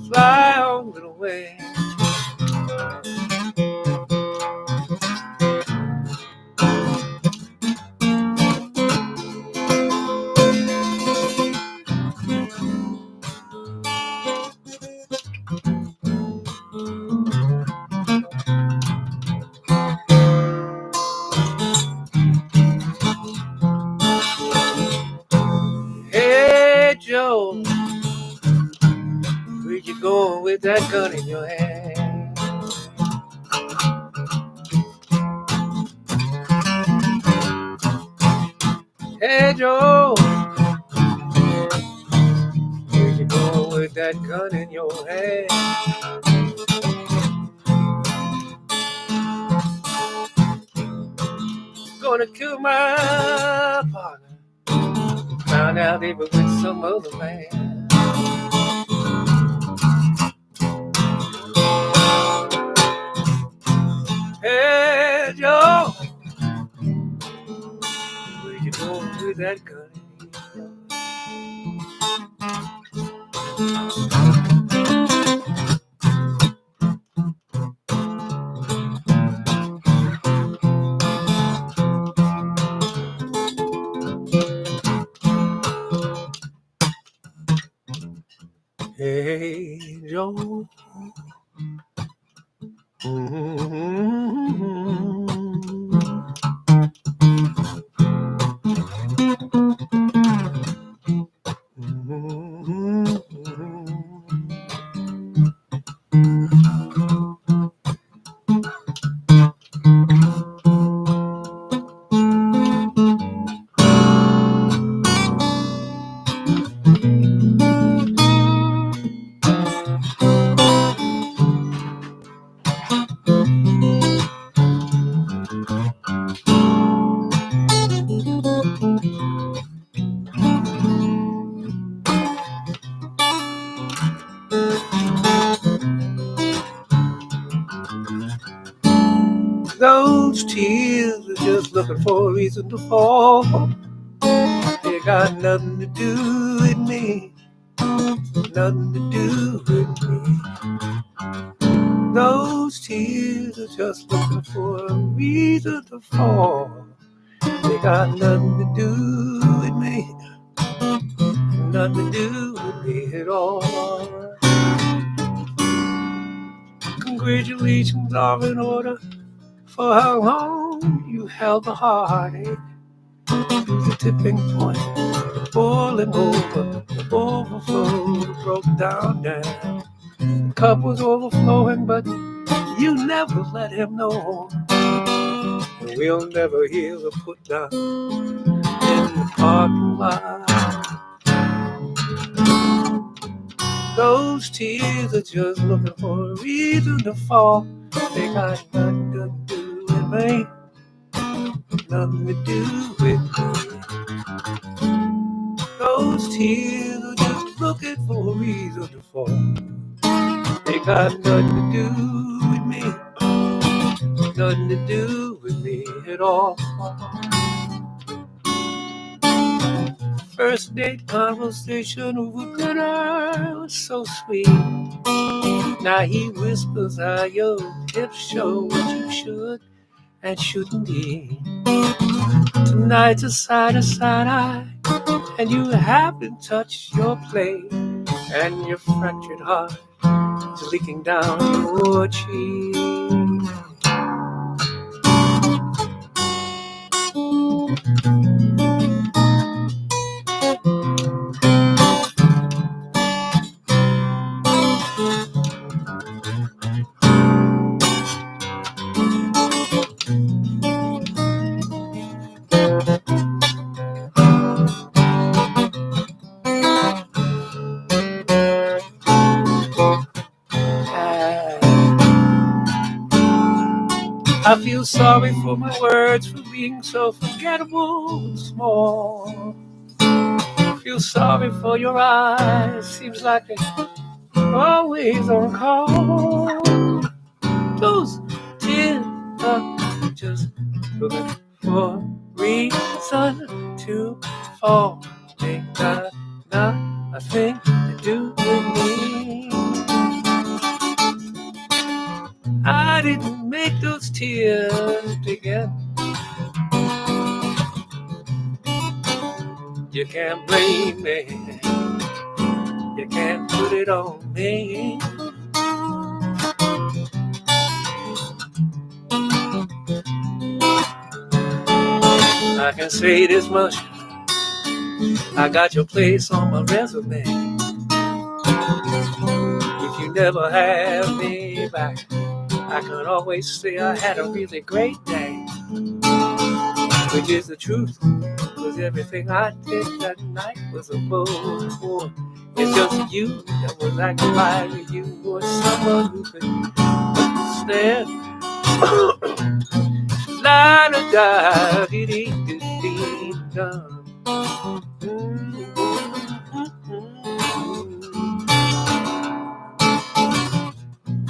Fly on little wing. going with that gun in your hand? Hey Joe, where you going with that gun in your hand? Gonna kill my partner. Found out they were with some other man. Hey Joe, where you going with that gun in your hand? Hey Joe. Those tears are just looking for a reason to fall. They got nothing to do with me. Nothing to do with me. Those tears are just looking for a reason to fall. They got nothing to do with me. Nothing to do with me at all. Congratulations are in order for how long you held the heartache. The tipping point, boiling over, overflow, broke down. The cup was overflowing, but you never let him know. And we'll never hear the put down in the parking lot. Those tears are just looking for a reason to fall. They got nothing to do with me. Nothing to do with me. Those tears are just looking for a reason to fall. They got nothing to do with me. Nothing to do with me at all. First date conversation over dinner was so sweet. Now he whispers how your hips show what you should and shouldn't eat. Tonight's a side eye, and you haven't touched your plate, and your fractured heart is leaking down your cheek. I feel sorry for my words for being so forgettable and small. I feel sorry for your eyes, seems like they're always on call. Those tears are just looking for reason to fall. They got nothing to do with me. I didn't make those tears begin. You can't blame me. You can't put it on me. I can say this much. I got your place on my resume. If never have me back. I can always say I had a really great day, which is the truth, because everything I did that night was a bull. It's just you that was acting like you were someone who could understand. La da da dee dee dee dee da.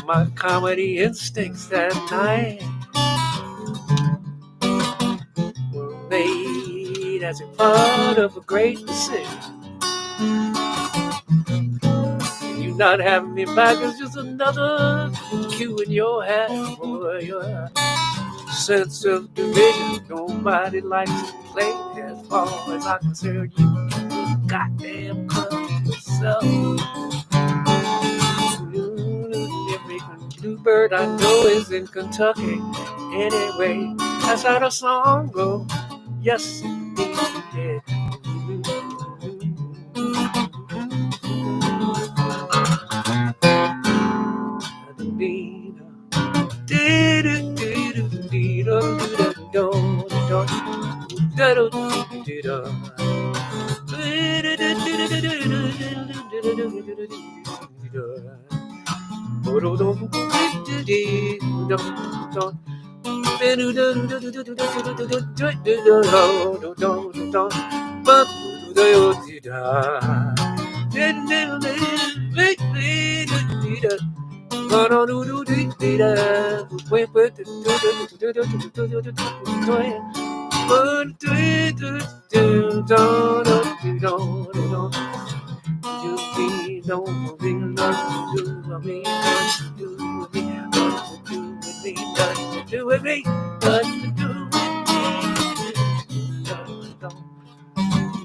My comedy instincts that night were made as a part of a great decision. You not having me back is just another cue in your hand for your sense of division. Nobody likes to play as far as I'm concerned. You goddamn cut yourself. Every bluebird I know is in Kentucky. Anyway, that's how the song goes. Yes, indeed, yeah.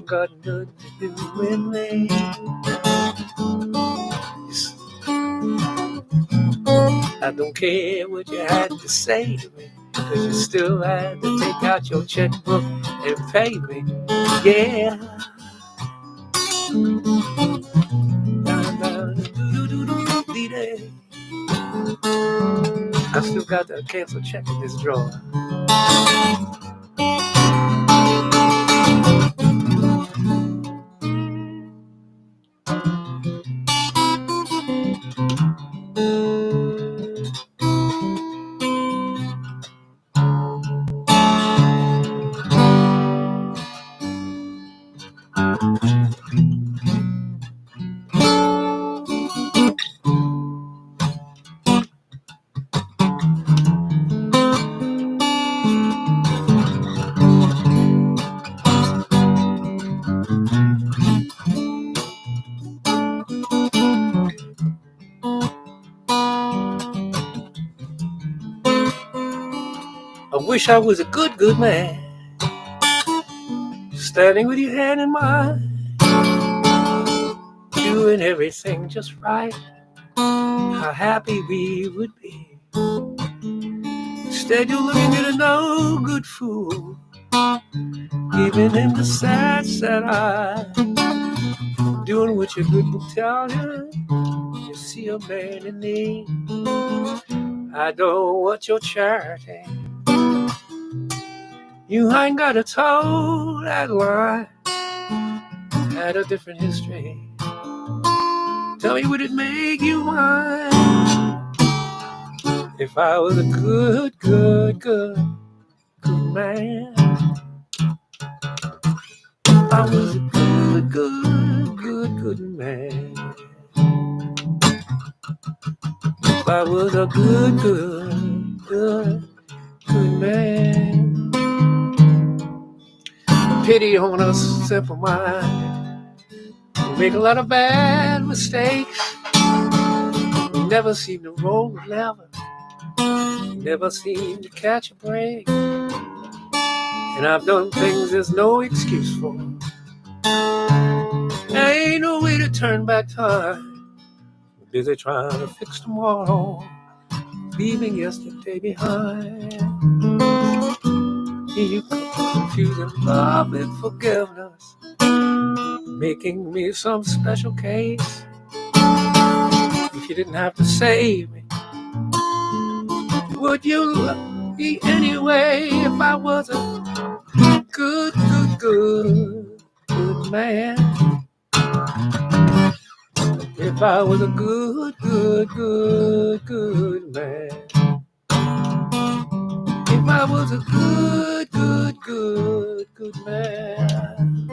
Got nothing to do with me. I don't care what you had to say to me, cause you still had to take out your checkbook and pay me. Yeah. I still got that cancel check in this drawer. I wish I was a good man, standing with your hand in mine, doing everything just right. How happy we would be. Instead, you're looking at a no good fool, giving him the sad eye, doing what your good book tells you. You see a man in need. I don't want your charity. You ain't got to toe that line. Had a different history. Tell me, would it make you mine? If I was a good man. If I was a good man. If I was a good man. Pity on us simple mind. We make a lot of bad mistakes. We never seem to roll the lever. We never seem to catch a break. And I've done things there's no excuse for. There ain't no way to turn back time. We're busy trying to fix tomorrow, leaving yesterday behind. You confusing love and forgiveness, making me some special case. If you didn't have to save me. Would you love me anyway if I was a good man? If I was a good man. If I was a good man.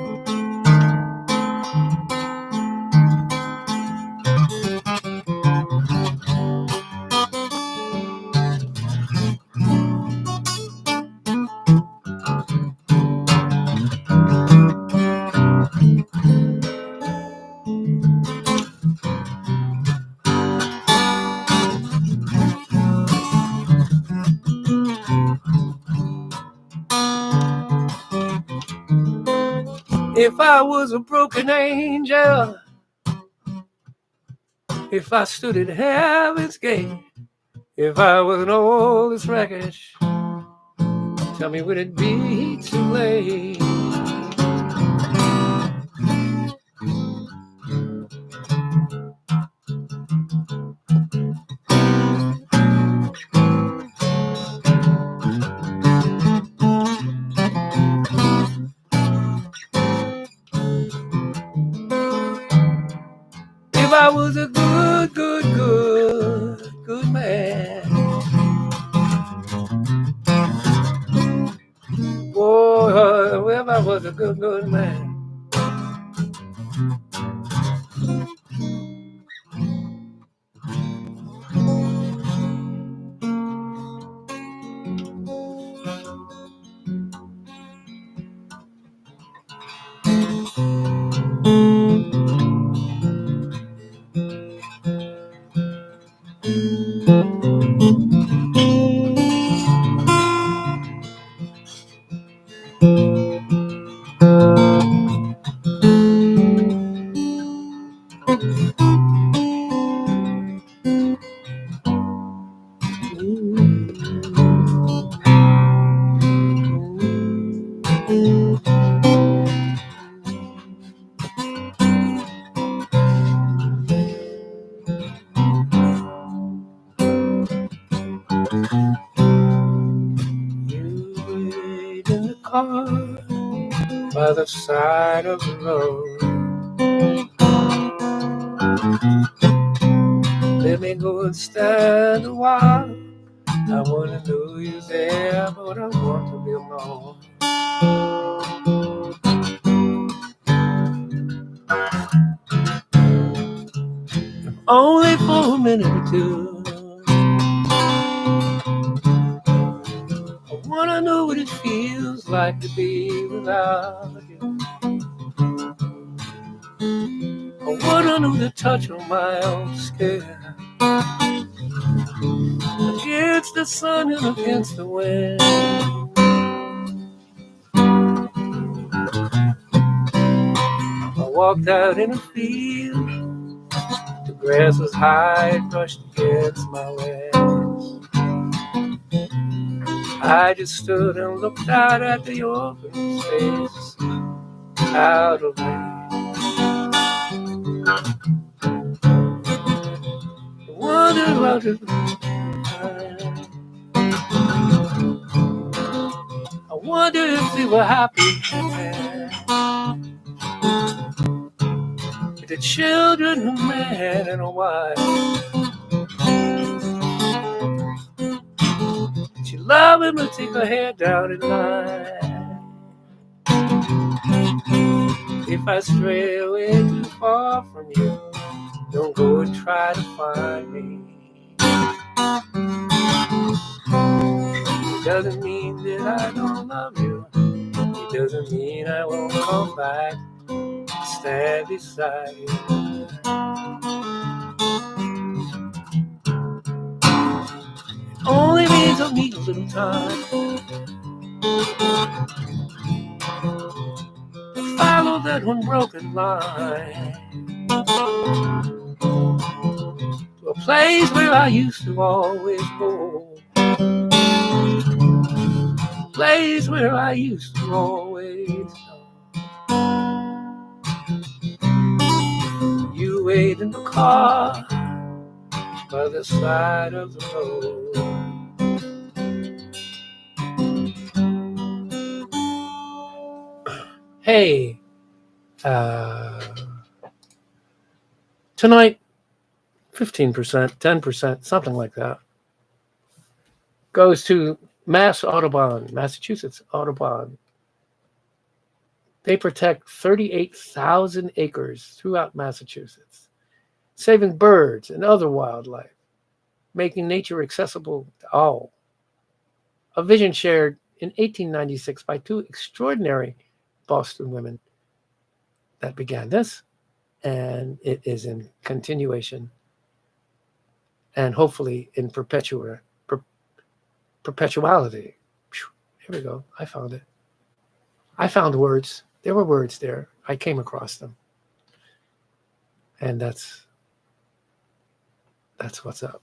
If I was a broken angel, if I stood at heaven's gate, if I was an oldest wreckage, tell me, would it be too late? If I was a good man. Oh, if I was a good man. You wait in the car by the side of the road. Let me go and stand a while. I wanna know you're there, but I want to be alone. Only for a minute or two. I wanna know what it feels like to be without you. I wanna know the touch of my own skin against the sun and against the wind. I walked out in a field. The grass was high and brushed against my legs. I just stood and looked out at the open space out of range. I wondered what it was. I wondered if we were happy. With the children, a man and a wife. She loved him to take her head down at night. If I stray away too far from you, don't go and try to find me. It doesn't mean that I don't love you. It doesn't mean I won't come back and stand beside you. It only means I need a little time. Follow that unbroken line to a place where I used to always go. A place where I used to always go. You wait in the car by the side of the road. Hey, tonight, 15%, 10%, something like that, goes to Mass Audubon, Massachusetts Audubon. They protect 38,000 acres throughout Massachusetts, saving birds and other wildlife, making nature accessible to all. A vision shared in 1896 by two extraordinary Boston women that began this, and it is in continuation and hopefully in perpetuality. Here we go. I found it. I found words. There were words there. I came across them. And that's what's up.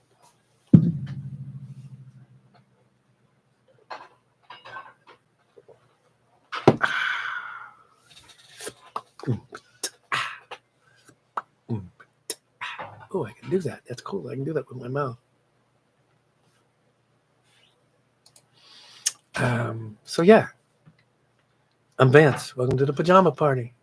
Oh, I can do that. That's cool. I can do that with my mouth. So yeah, I'm Vance. Welcome to the Pajama Party.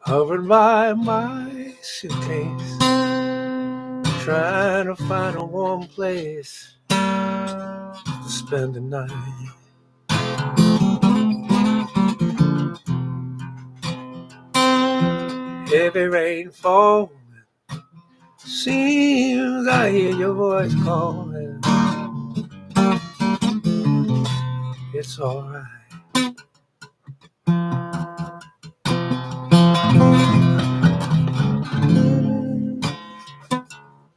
Hovered by my suitcase, trying to find a warm place to spend the night. Heavy rain falling, seems I hear your voice calling. It's alright.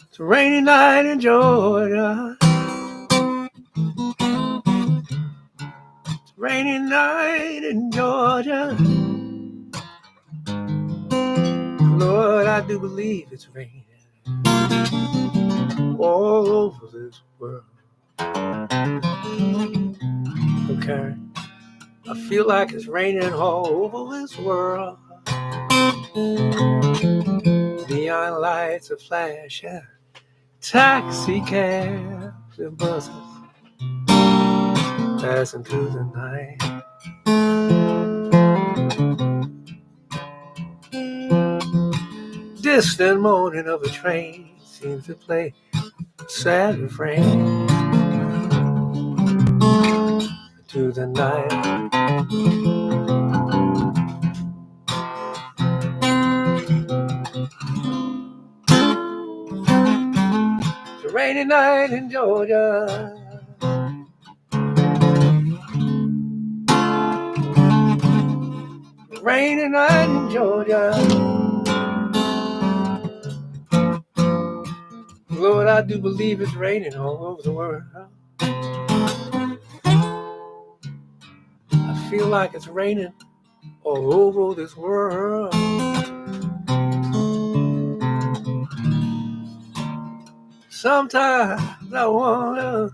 It's a rainy night in Georgia. It's a rainy night in Georgia. Lord, I do believe it's raining all over this world. Okay. I feel like it's raining all over this world. Neon lights are flashing, taxi cabs and buses passing through the night. Distant moaning of a train seems to play a sad refrain to the night. It's a rainy night in Georgia. Rainy night in Georgia. Lord, I do believe it's raining all over the world. I feel like it's raining all over this world. Sometimes I wonder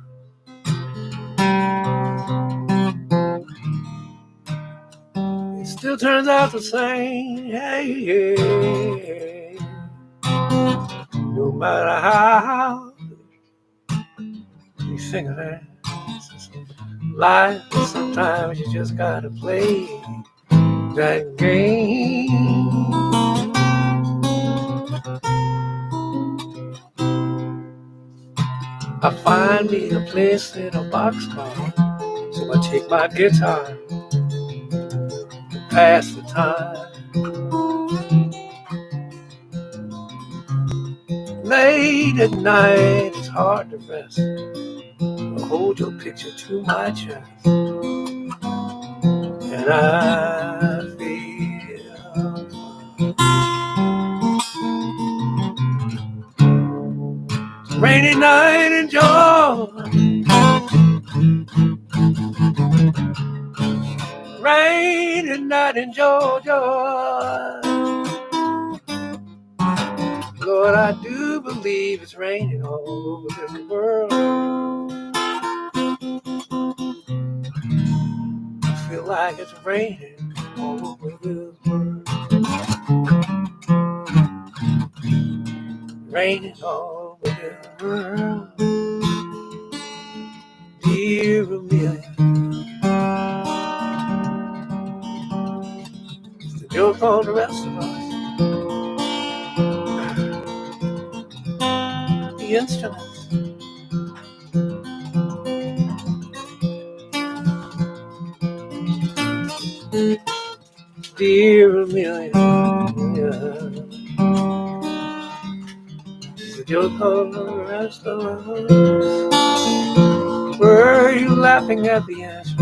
it still turns out the same. Hey, hey. No matter how you think of that life, sometimes you just gotta play that game. I find me a place in a boxcar, so I take my guitar to pass the time. Late at night, it's hard to rest. I hold your picture to my chest, and I feel it's a rainy night in Georgia. Rain at night in Georgia. Lord, I do believe it's raining all over the world. I feel like it's raining all over the world. Raining all over the world. Dear Amelia, it's the joke on the rest of us. The instruments. Dear Amelia, it's the joke on the rest of us. Were you laughing at the answer?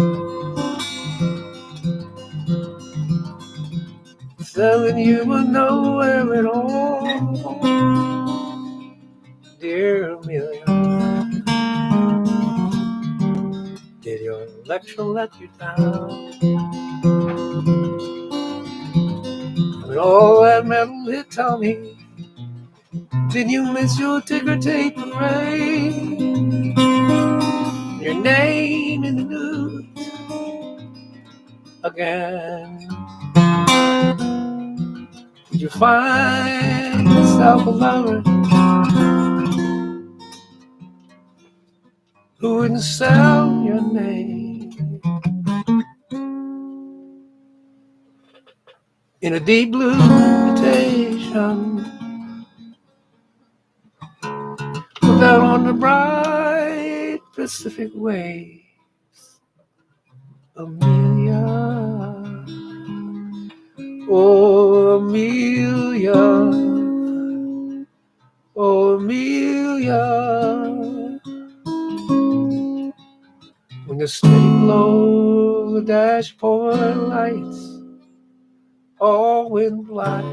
Telling you were nowhere at all. Dear Amelia, did your lecture let you down? When all that metal hit Tommy, did you miss your ticker tape parade? Your name in the news again. Did you find yourself a lover who wouldn't sell your name? In a deep blue invitation, look out on the bright Pacific waves, Amelia. Oh, Amelia. Oh, Amelia. When the steady glow of the dashboard lights all went black,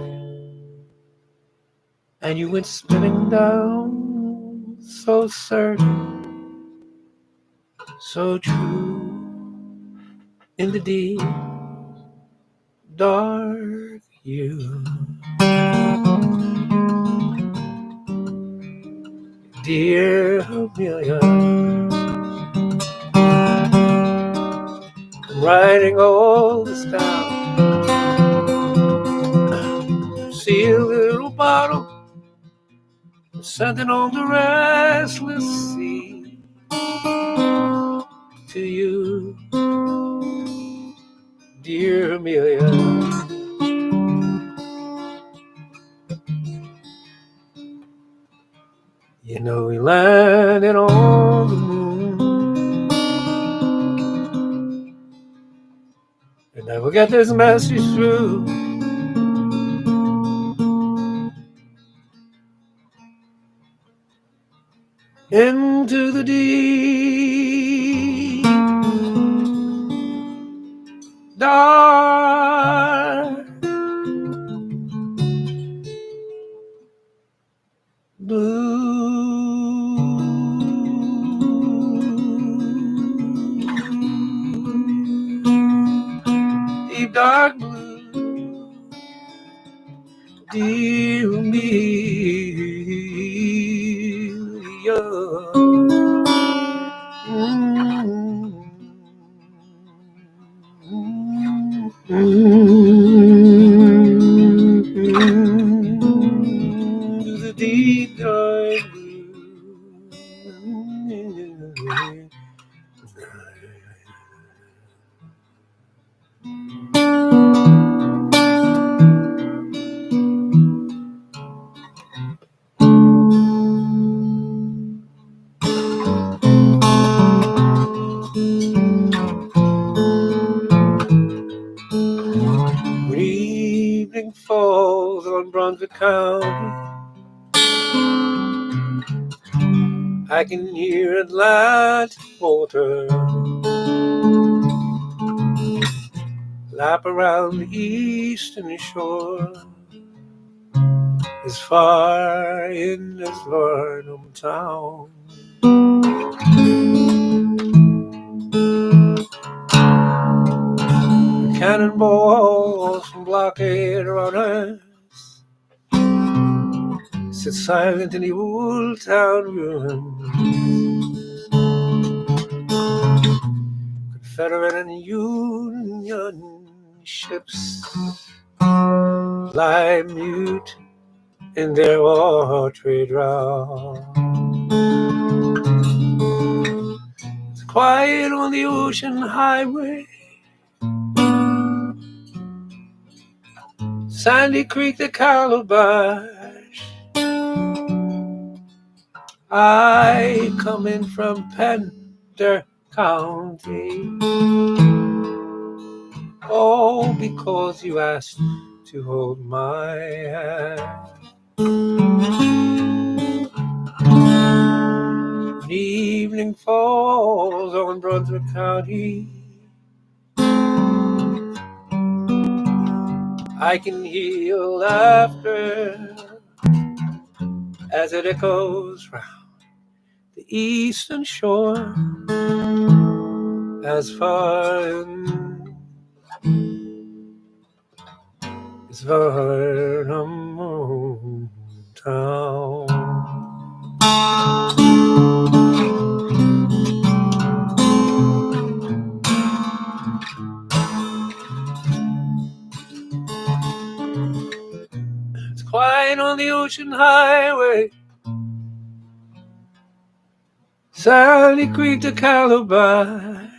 and you went spinning down, so certain, so true, in the deep, dark you. Dear Amelia, I'm writing all this down. See a little bottle, something on the restless sea. To you, dear Amelia. You know we landed on the moon, and never get this message through. Into the deep, dark blue. Deep dark blue, dear Amelia. The deep dark blue. When evening falls on Brunswick County, I can hear Atlantic water lap around the eastern shore, as far in as Varnum town. Cannonballs from blockade runners sit silent in the old town ruins. Confederate and Union ships lie mute in their watery drown. It's quiet on the ocean highway, Sandy Creek, the Calabash. I come in from Pender County. Oh, because you asked to hold my hand. When evening falls on Brunswick County, I can hear your laughter as it echoes round the eastern shore, as far as Vernon Town. It's quiet on the ocean highway, Sandy Creek to Calabash.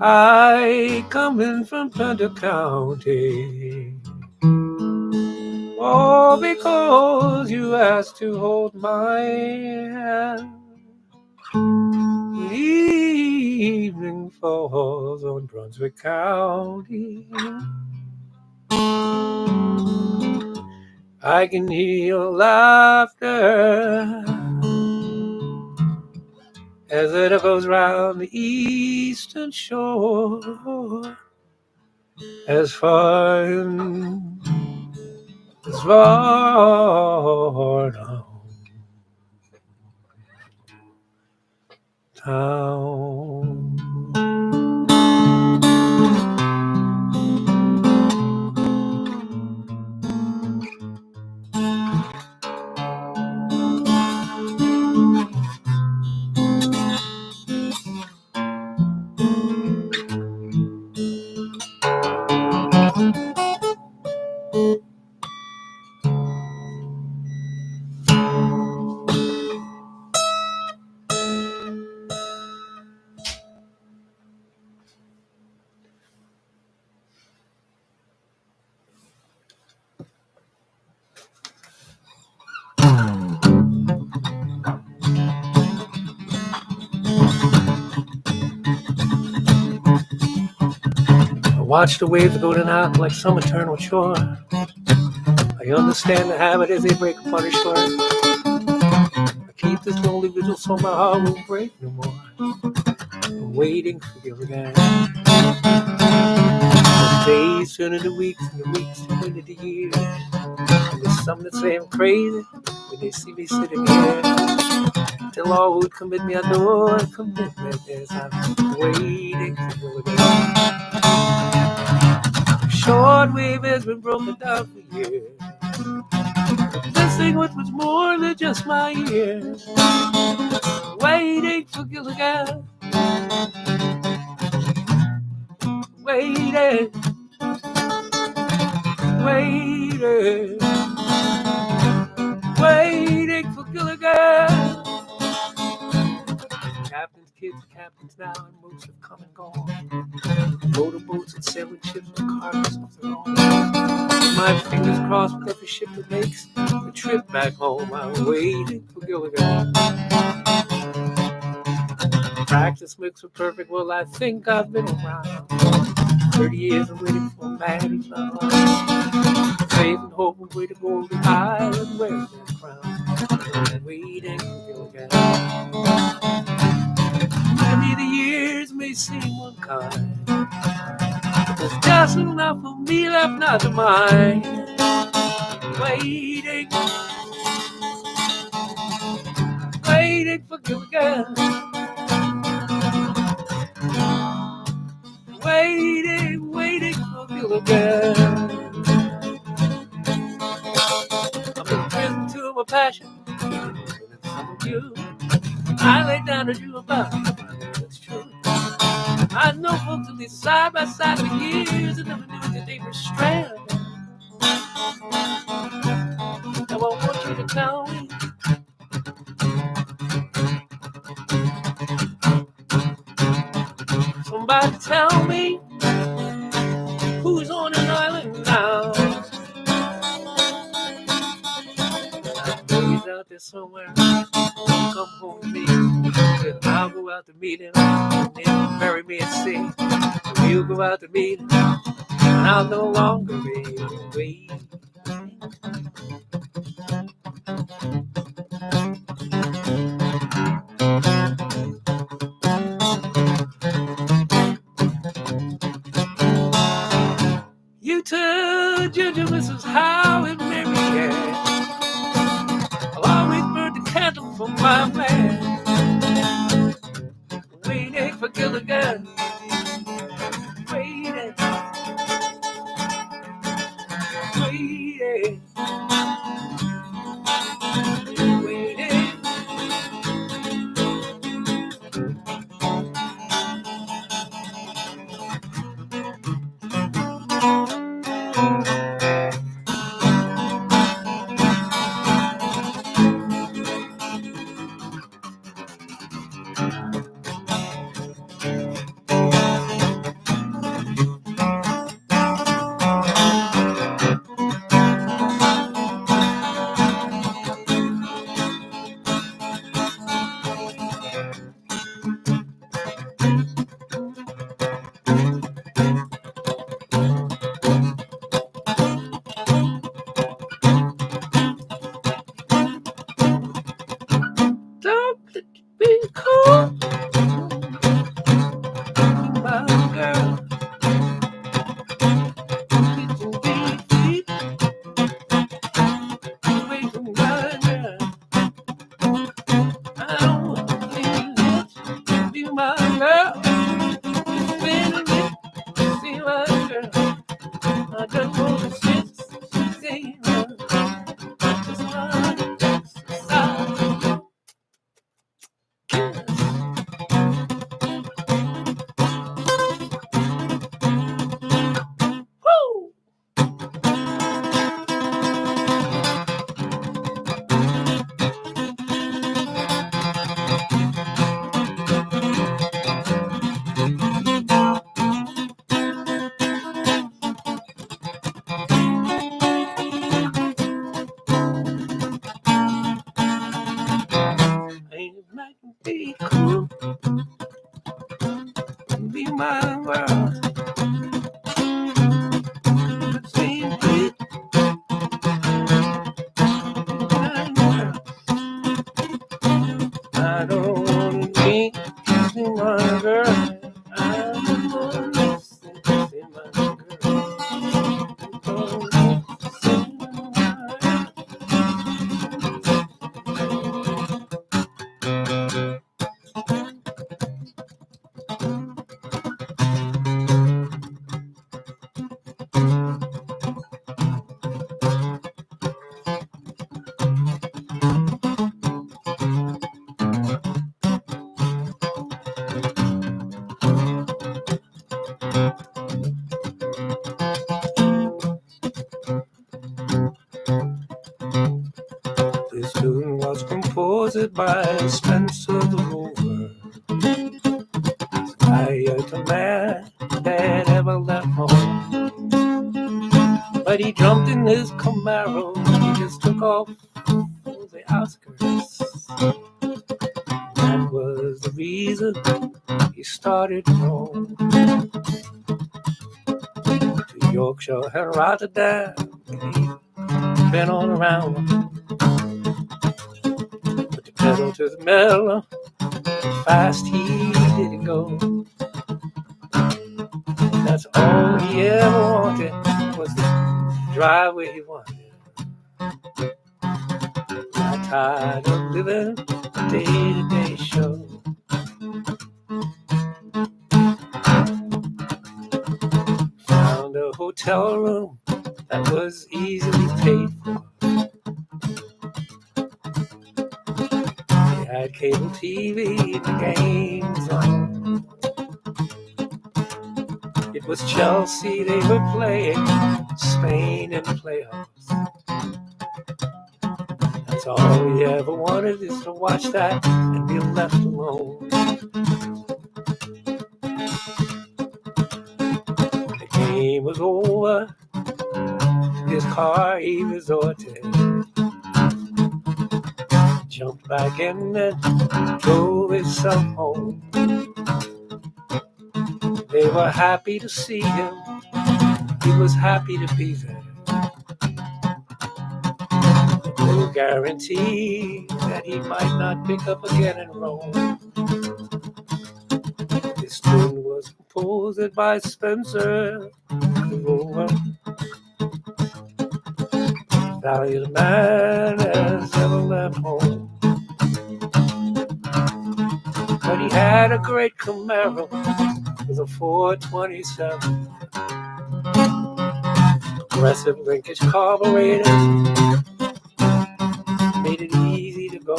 I come in from Pender County. Oh, because you asked to hold my hand. The evening falls on Brunswick County. I can hear your laughter as it echoes round the eastern shore, as far as Varnum Town. I watch the waves golden out like some eternal shore. I understand the habit as they break upon the shore. I keep this lonely vigil so my heart won't break no more. I'm waiting for you again. The days turn into weeks and the weeks turn into years. And there's some that say I'm crazy when they see me sitting here. The law would commit me, I know I commitment is. I'm waiting for you again. Shortwave has been broken down for years. This thing was more than just my ears. Waiting for Gilligan. Waiting. Waiting. Waiting for Gilligan. Captains, kids, captains now, and boats have come and gone. Motorboats and sailing ships with cargoes of their own. My fingers crossed with every ship that makes the trip back home. I'm waiting for Gilligan. Practice makes it perfect. Well, I think I've been around 30 years of waiting for a man who's not around. Faith and hope and way to go to the island wearing their crown. I'm waiting for Gilligan. Maybe the years may seem unkind, but there's just enough of me left not to mind. Waiting, waiting for Gilligan. heard you about it. That's true. I know folks that lived side by side for years and never knew that they were stranded. Now I want you to tell me. Somebody tell me who's on an island now. I know he's out there somewhere. Come home to me. I'll go out to meet him. And he'll marry me at sea. He'll go out to meet him. And I'll no longer be away. You tell Ginger Mrs. How it made me care. I'll always burn the candle for my man. Waiting for Gilligan. Waiting. Waiting. Waiting. Don't let you be cool, my girl. Get your feet away from my girl. I don't want to be my girl. Feeling it, see my girl. I just want to see her. I just want to dance inside. Woo! Ain't it might be cool? Be my world. But seem it, my world. I don't wanna be my girl. I don't wanna listen to my girl. Don't listen to my This tune was composed by Spencer the Rover. I ain't a man that ever left home, but he jumped in his Camaro and he just took off for the outskirts. That was the reason he started home to Yorkshire and Rotterdam. He'd been on around, put the pedal to the metal, fast he did go. That's all he ever wanted, was to drive where he wanted. I'm tired of living a day-to-day show. Found a hotel room that was easily paid for. They had cable TV, the games on. It was Chelsea, they were playing Spain in the playoffs. That's all we ever wanted, is to watch that and be left alone. The game was over, his car he resorted. Jumped back in and drove himself home. They were happy to see him, he was happy to be there. No guarantee that he might not pick up again in Rome. This tune was composed by Spencer Rover. Valiant man has ever left home. But he had a great Camaro with a 427. Aggressive linkage carburetor made it easy to go.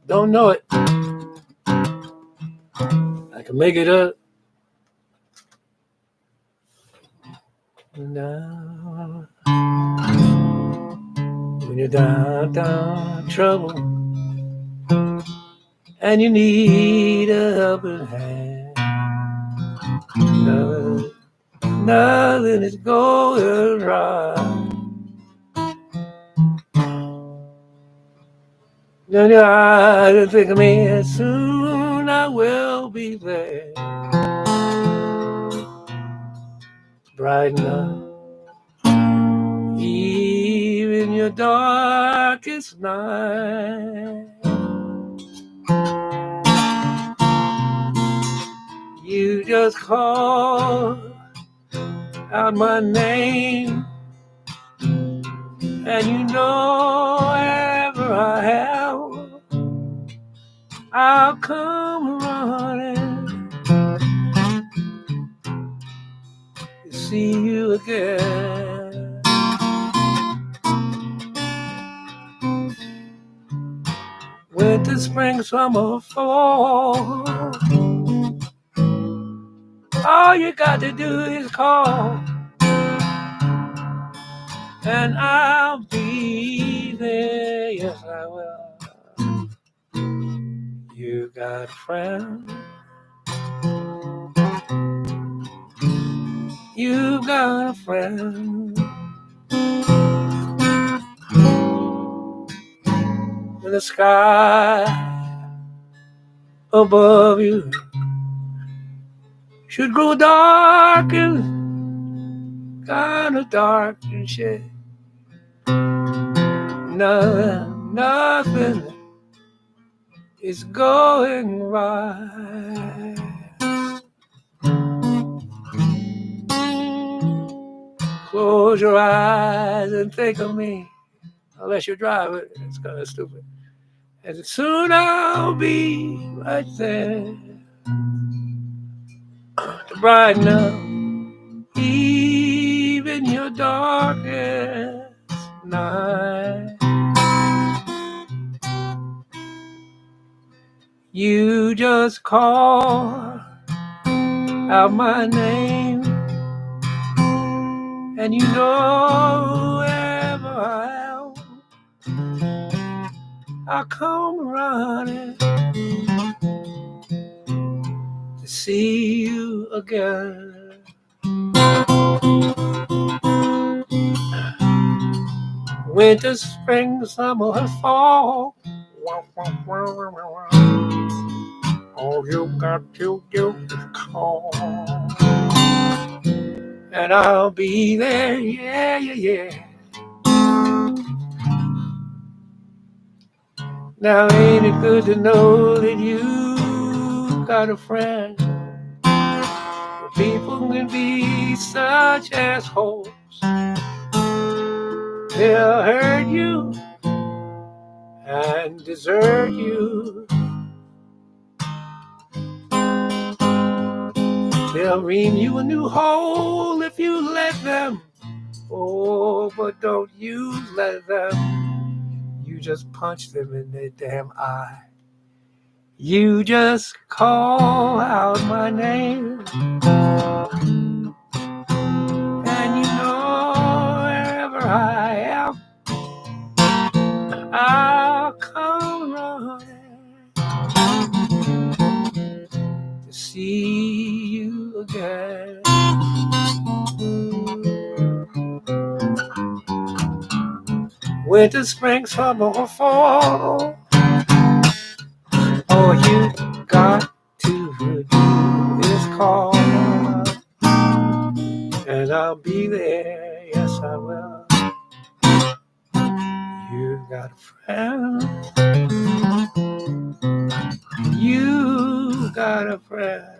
Don't know it. I can make it up. Now, when you're down trouble and you need a helping hand, nothing is going right. Then your eyes and think of me, and soon I will be there. Brighten up even your darkest night. You just call out my name, and you know wherever I am, I'll come running to see you again. Winter, spring, summer, fall, all you got to do is call, and I'll be there. Yes, I will. You got a friend. You got a friend. In the sky above you should grow dark and kind of dark and shit. Nothing is going right. Close your eyes and think of me, unless you drive it. It's kind of stupid. And soon I'll be right there to brighten up even your darkest night. You just call out my name, and you know wherever I am, I'll come running to see you again. Winter, spring, summer, and fall, all you got to do is call, and I'll be there. Yeah, yeah, yeah. Now ain't it good to know that you got a friend? People can be such assholes. They'll hurt you and desert you. They'll ream you a new hole if you let them. Oh, but don't you let them. You just punch them in their damn eye. You just call out my name. And you know wherever I am, I'll come running to see you again. Winter, spring, summer, or fall, all you got to do is call, and I'll be there. Yes, I will. You've got a friend. You got a friend.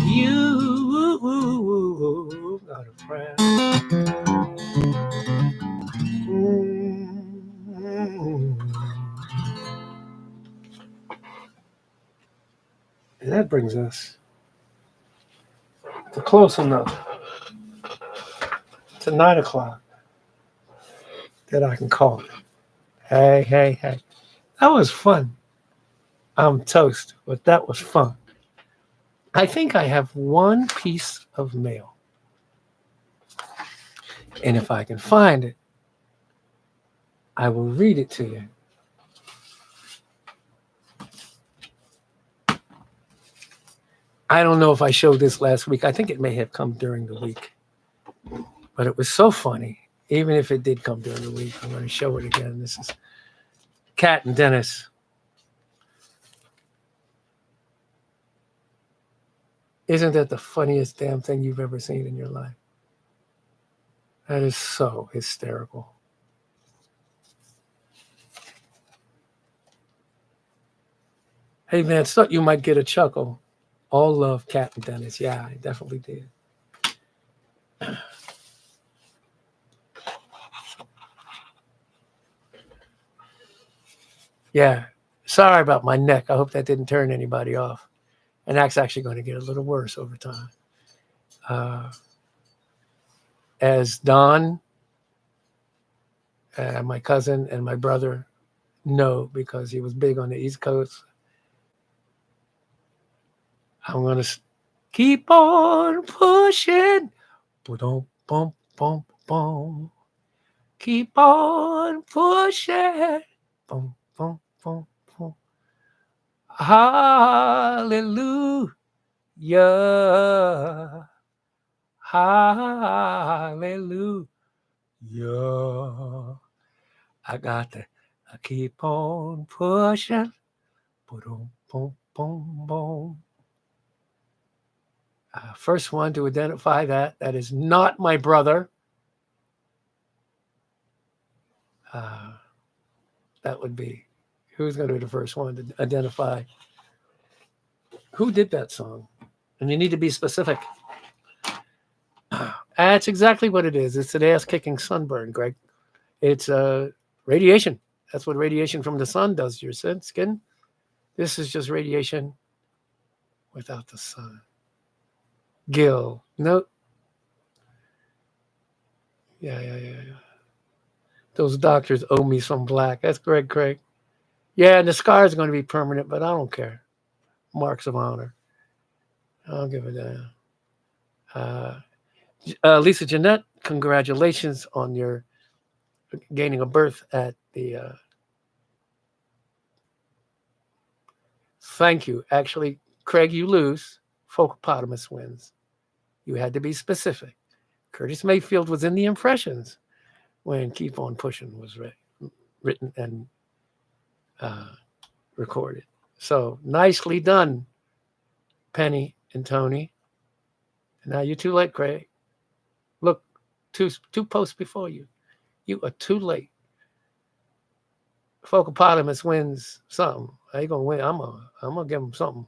You got a friend. And that brings us to close enough to 9 o'clock that I can call it. Hey, hey, hey. That was fun. I'm toast, but that was fun. I think I have one piece of mail. And if I can find it, I will read it to you. I don't know if I showed this last week. I think it may have come during the week. But it was so funny. Even if it did come during the week, I'm going to show it again. This is Kat and Dennis. Isn't that the funniest damn thing you've ever seen in your life? That is so hysterical. Hey, Vance, thought you might get a chuckle. All love, Kat and Dennis. Yeah, I definitely did. Yeah, sorry about my neck. I hope that didn't turn anybody off. And that's actually going to get a little worse over time. As Don, my cousin, and my brother know, because he was big on the East Coast, I'm going to keep on pushing. Boom, boom, boom, boom. Keep on pushing. Boom, boom, boom, boom. Hallelujah. Hallelujah. I got to keep on pushing. Boom, boom, boom, boom. First one to identify that is not my brother. That would be, who's going to be the first one to identify who did that song? And you need to be specific. That's exactly what it is. It's an ass-kicking sunburn, Greg. It's radiation. That's what radiation from the sun does to your skin. This is just radiation without the sun. Gil. Nope. Yeah. Those doctors owe me some black. That's Greg Craig. Yeah, and the scar is going to be permanent, but I don't care. Marks of honor. I'll give it a... Lisa Jeanette, congratulations on your gaining a berth at the... Thank you. Actually, Craig, you lose. Folkopotamus wins. You had to be specific. Curtis Mayfield was in the impressions when Keep On Pushing was written and recorded. So nicely done, Penny and Tony. And now you're too late, Craig. Look, two posts before you. You are too late. Folkopotamus wins something. I ain't gonna win. I'm gonna give him something.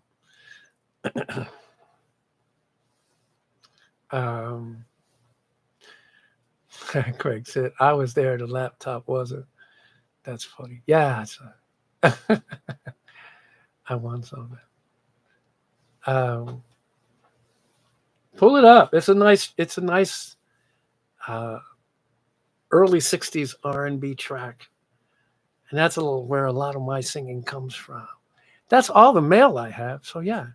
Craig said, I was there, the laptop wasn't. That's funny. Yeah, I won something. Pull it up. It's a nice uh, early '60s R&B track, and that's where a lot of my singing comes from. That's all the mail I have. So yeah,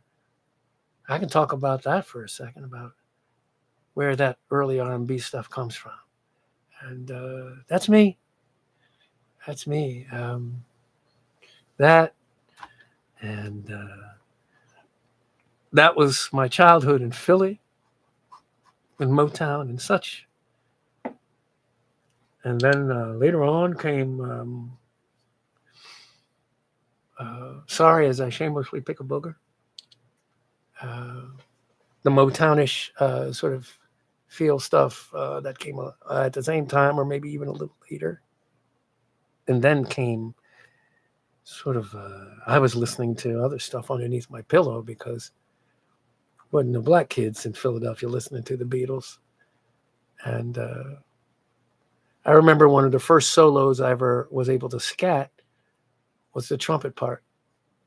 I can talk about that for a second about where that early R&B stuff comes from, and that's me. That's me. That and that was my childhood in Philly, in Motown and such. And then later on came Sorry as I Shamelessly Pick a Booger, uh, the Motownish sort of feel stuff that came at the same time, or maybe even a little later. And then came sort of, I was listening to other stuff underneath my pillow because wasn't the black kids in Philadelphia listening to the Beatles. And I remember one of the first solos I ever was able to scat was the trumpet part,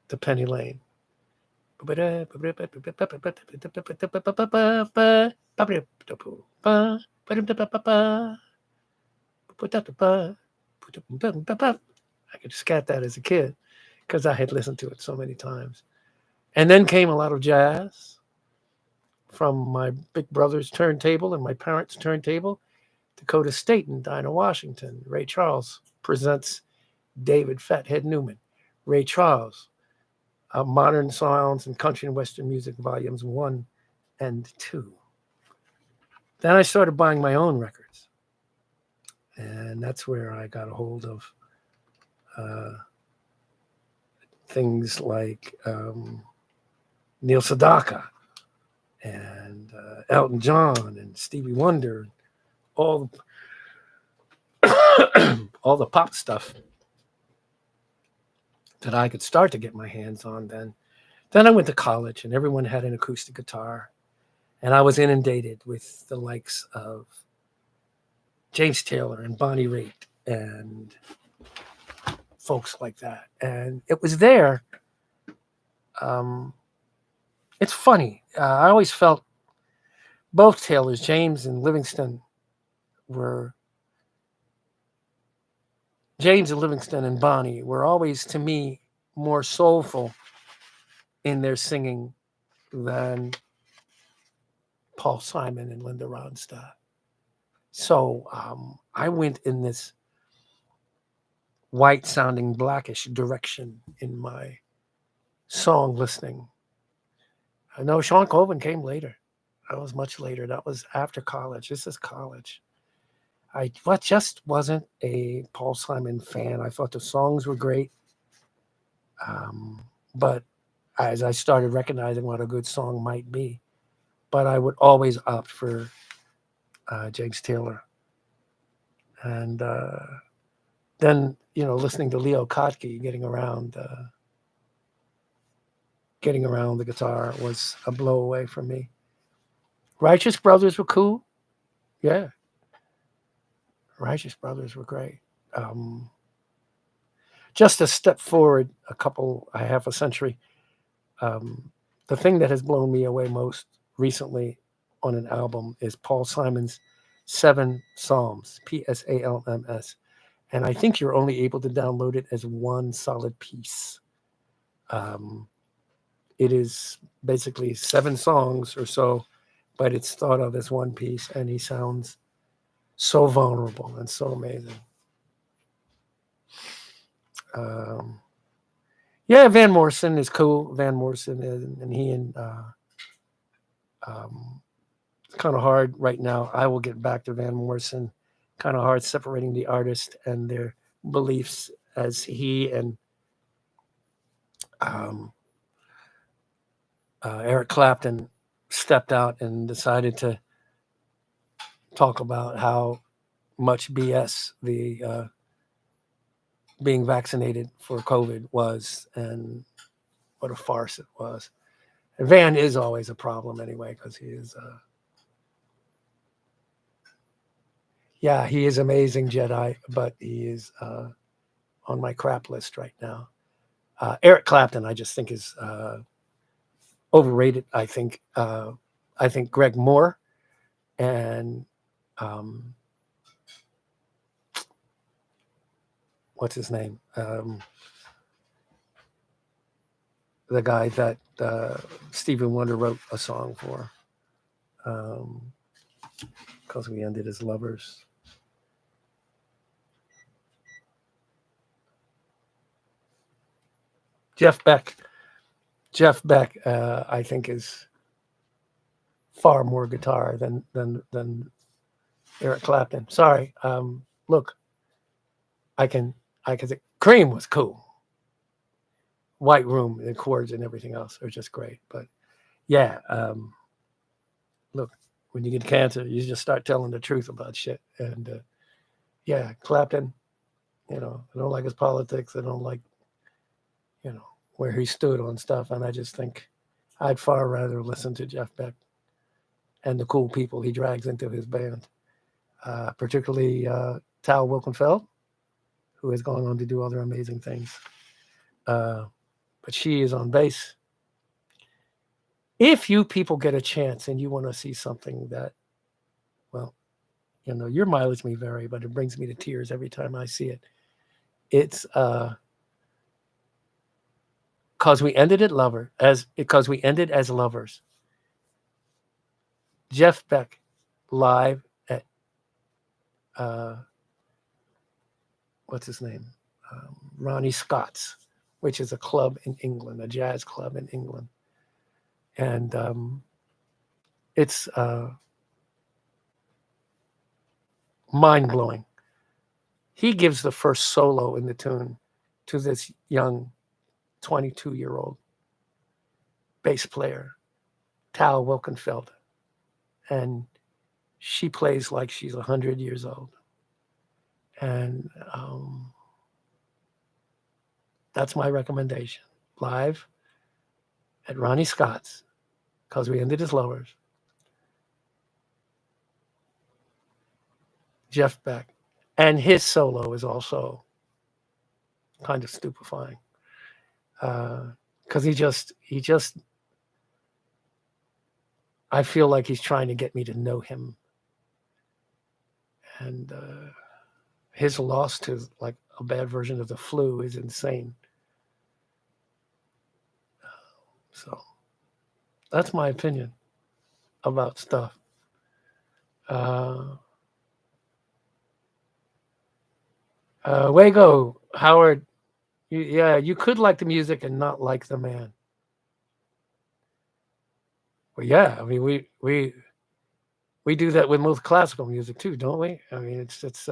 the Penny Lane. I could scat that as a kid because I had listened to it so many times. And then came a lot of jazz from my big brother's turntable and my parents' turntable. Dakota State and Dinah Washington. Ray Charles presents David Fathead Newman. Ray Charles, Modern Sounds and Country and Western Music, Volumes 1 and 2. Then I started buying my own records. And that's where I got a hold of things like Neil Sedaka and Elton John and Stevie Wonder, all all the pop stuff that I could start to get my hands on then. Then I went to college and everyone had an acoustic guitar. And I was inundated with the likes of James Taylor and Bonnie Raitt and folks like that. And it was there. It's funny. I always felt both Taylors, James and Livingston and Bonnie were always, to me, more soulful in their singing than Paul Simon and Linda Ronstadt. So I went in this white-sounding blackish direction in my song listening. I know Sean Colvin came later. That was much later. That was after college. This is college. I just wasn't a Paul Simon fan. I thought the songs were great. But as I started recognizing what a good song might be, but I would always opt for James Taylor. And then, listening to Leo Kottke getting around the guitar was a blow away for me. Righteous Brothers were cool. Yeah. Righteous Brothers were great. Just a step forward, half a century. The thing that has blown me away most recently on an album is Paul Simon's 7 Psalms, Psalms. And I think you're only able to download it as one solid piece. It is basically 7 songs or so, but it's thought of as one piece, and he sounds so vulnerable and so amazing. Yeah, Van Morrison is cool. Van Morrison and he and it's kind of hard right now. I will get back to Van Morrison. Kind of hard separating the artist and their beliefs as he and Eric Clapton stepped out and decided to talk about how much BS the being vaccinated for COVID was and what a farce it was. And Van is always a problem anyway because he is he is amazing Jedi, but he is on my crap list right now. Eric Clapton, I just think is overrated. I think Greg Moore and what's his name? The guy that Stevie Wonder wrote a song for, because we ended as lovers. Jeff Beck. I think is far more guitar than Eric Clapton. Sorry. Look, I can say Cream was cool. White Room, the chords and everything else are just great. But yeah, look, when you get cancer, you just start telling the truth about shit. And yeah, Clapton, I don't like his politics. I don't like, where he stood on stuff. And I just think I'd far rather listen to Jeff Beck and the cool people he drags into his band, particularly Tal Wilkenfeld, who has gone on to do other amazing things. But she is on bass. If you people get a chance and you want to see something that, well, your mileage may vary, but it brings me to tears every time I see it. It's because we ended as lovers. Jeff Beck live at what's his name? Ronnie Scott's, which is a club in England, a jazz club in England. And it's mind-blowing. He gives the first solo in the tune to this young 22-year-old bass player, Tal Wilkenfeld. And she plays like she's 100 years old. And that's my recommendation. Live at Ronnie Scott's, because we ended as lovers. Jeff Beck. And his solo is also kind of stupefying. Because he just, I feel like he's trying to get me to know him. And his loss to like a bad version of the flu is insane. So that's my opinion about stuff. Wago, Howard, you could like the music and not like the man. Well, yeah, I mean, we do that with most classical music too, don't we? I mean, it's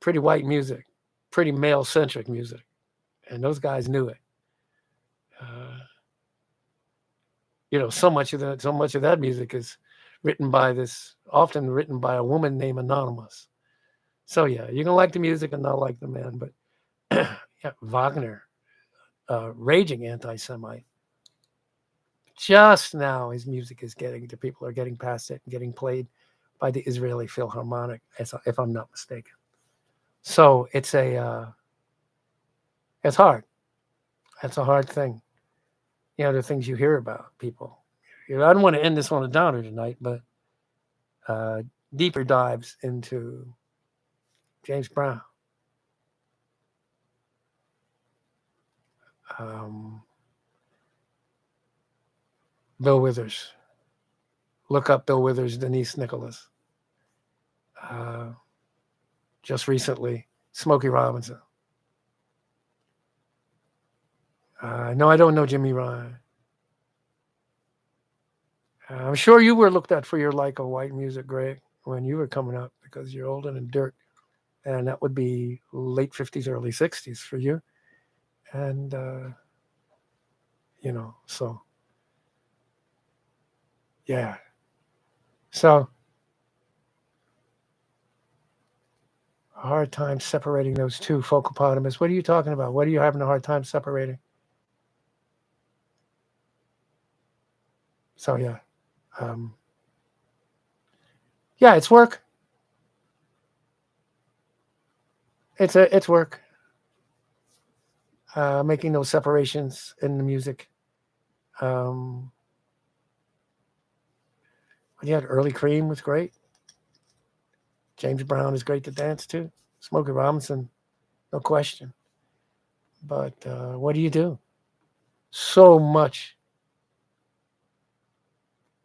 pretty white music, pretty male-centric music, and those guys knew it. So much of that music is often written by a woman named Anonymous. So yeah, you can like the music and not like the man, but yeah, Wagner, raging anti-Semite. Just now, his music is people are getting past it and getting played by the Israeli Philharmonic, if I'm not mistaken. So it's hard. That's a hard thing. The things you hear about people. I don't want to end this on a downer tonight, but deeper dives into James Brown. Bill Withers. Look up Bill Withers, Denise Nicholas. Just recently, Smokey Robinson. No, I don't know Jimmy Ryan. I'm sure you were looked at for your like of white music, Greg, when you were coming up, because you're older than dirt. And that would be late 50s, early 60s for you. And, so, yeah. So, a hard time separating those two, Focopotamus. What are you talking about? What are you having a hard time separating? So, yeah. Yeah, it's work. It's work. Making those separations in the music. What you had? Early Cream was great. James Brown is great to dance to. Smokey Robinson, no question. But what do you do? So much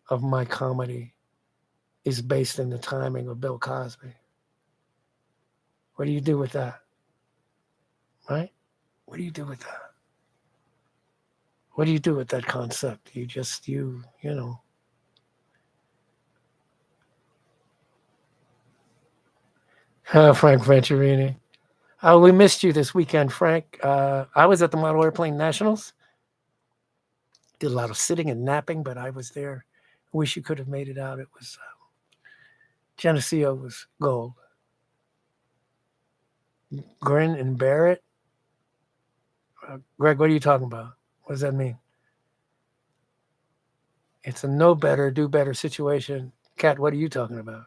of my comedy is based in the timing of Bill Cosby. What do you do with that? Right? What do you do with that? What do you do with that concept? You know. Frank Venturini. Oh, we missed you this weekend, Frank. I was at the Model Airplane Nationals. Did a lot of sitting and napping, but I was there. I wish you could have made it out. It was Geneseo was gold. Grin and bear it. Greg, what are you talking about? What does that mean? It's a know better, do better situation. Kat, what are you talking about?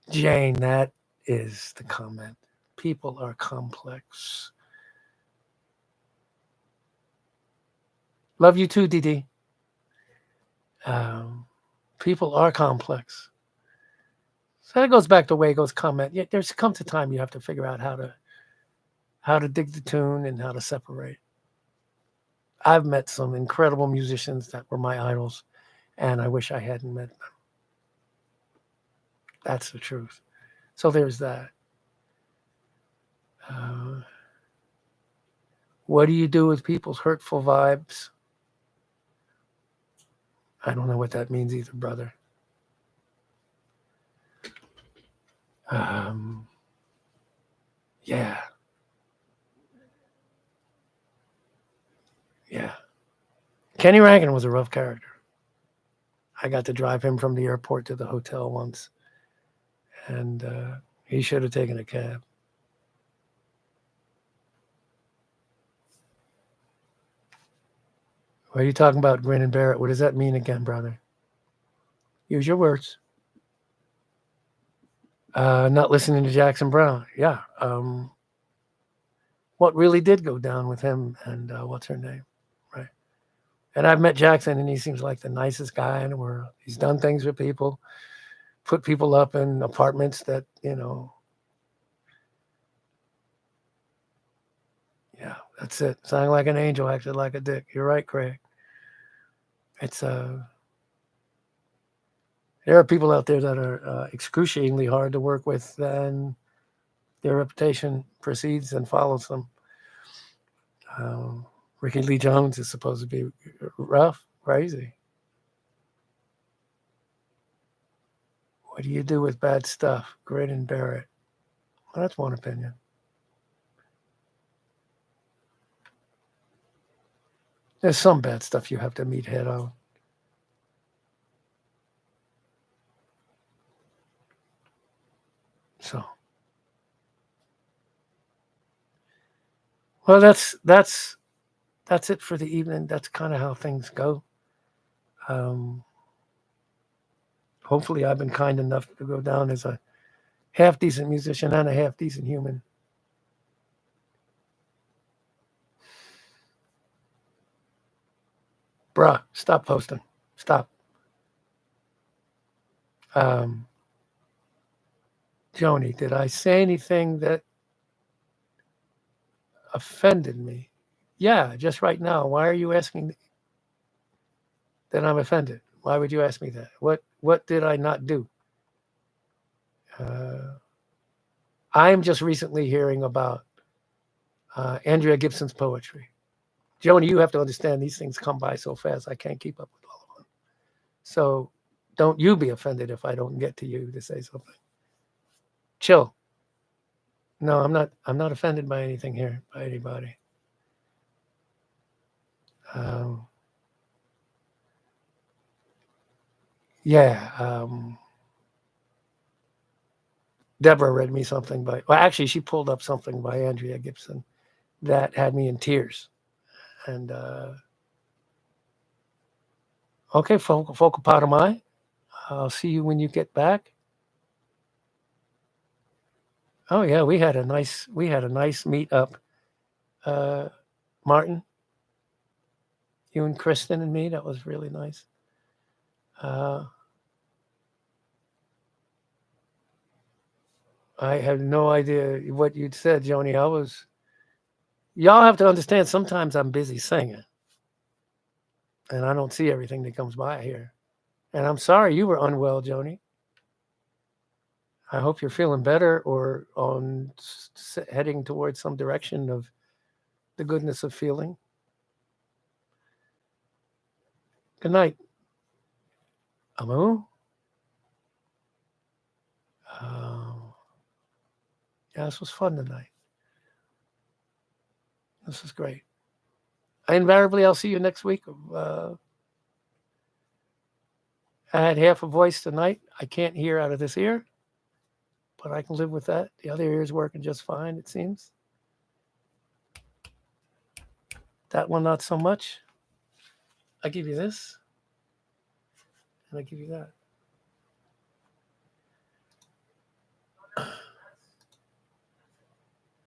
Jane, that is the comment. People are complex. Love you too, Didi. People are complex. So that goes back to Wago's comment. Yeah, there's comes a time you have to figure out how to dig the tune and how to separate. I've met some incredible musicians that were my idols, and I wish I hadn't met them. That's the truth. So there's that. What do you do with people's hurtful vibes? I don't know what that means either, brother. Yeah. Yeah. Kenny Rankin was a rough character. I got to drive him from the airport to the hotel once, and he should have taken a cab. What are you talking about, Grin and Barrett? What does that mean again, brother? Use your words. Not listening to Jackson Brown. Yeah. What really did go down with him and what's her name? Right. And I've met Jackson, and he seems like the nicest guy in the world. He's done things with people, put people up in apartments that, yeah, that's it. Sounding like an angel, acted like a dick. You're right, Craig. It's there are people out there that are excruciatingly hard to work with, and their reputation precedes and follows them. Ricky Lee Jones is supposed to be rough, crazy. What do you do with bad stuff? Grin and bear it. Well, that's one opinion. There's some bad stuff you have to meet head on. So, well, that's it for the evening. That's kind of how things go. Hopefully, I've been kind enough to go down as a half decent musician and a half decent human. Bruh, stop posting. Stop. Joni, did I say anything that offended me? Yeah, just right now. Why are you asking that I'm offended? Why would you ask me that? What did I not do? I'm just recently hearing about Andrea Gibson's poetry. Joni, you have to understand these things come by so fast I can't keep up with all of them. So don't you be offended if I don't get to you to say something. Chill. No, I'm not offended by anything here, by anybody. Deborah read me something actually she pulled up something by Andrea Gibson that had me in tears. And okay, focal Patamai, I'll see you when you get back. Oh yeah, we had a nice meet up. Martin, You and Kristen and me. That was really nice. I have no idea what you'd said, Joni. Y'all have to understand, sometimes I'm busy singing. And I don't see everything that comes by here. And I'm sorry you were unwell, Joni. I hope you're feeling better or heading towards some direction of the goodness of feeling. Good night. Amu? Yeah, this was fun tonight. This is great. I'll see you next week. I had half a voice tonight. I can't hear out of this ear, but I can live with that. The other ear is working just fine, it seems. That one, not so much. I give you this, and I give you that.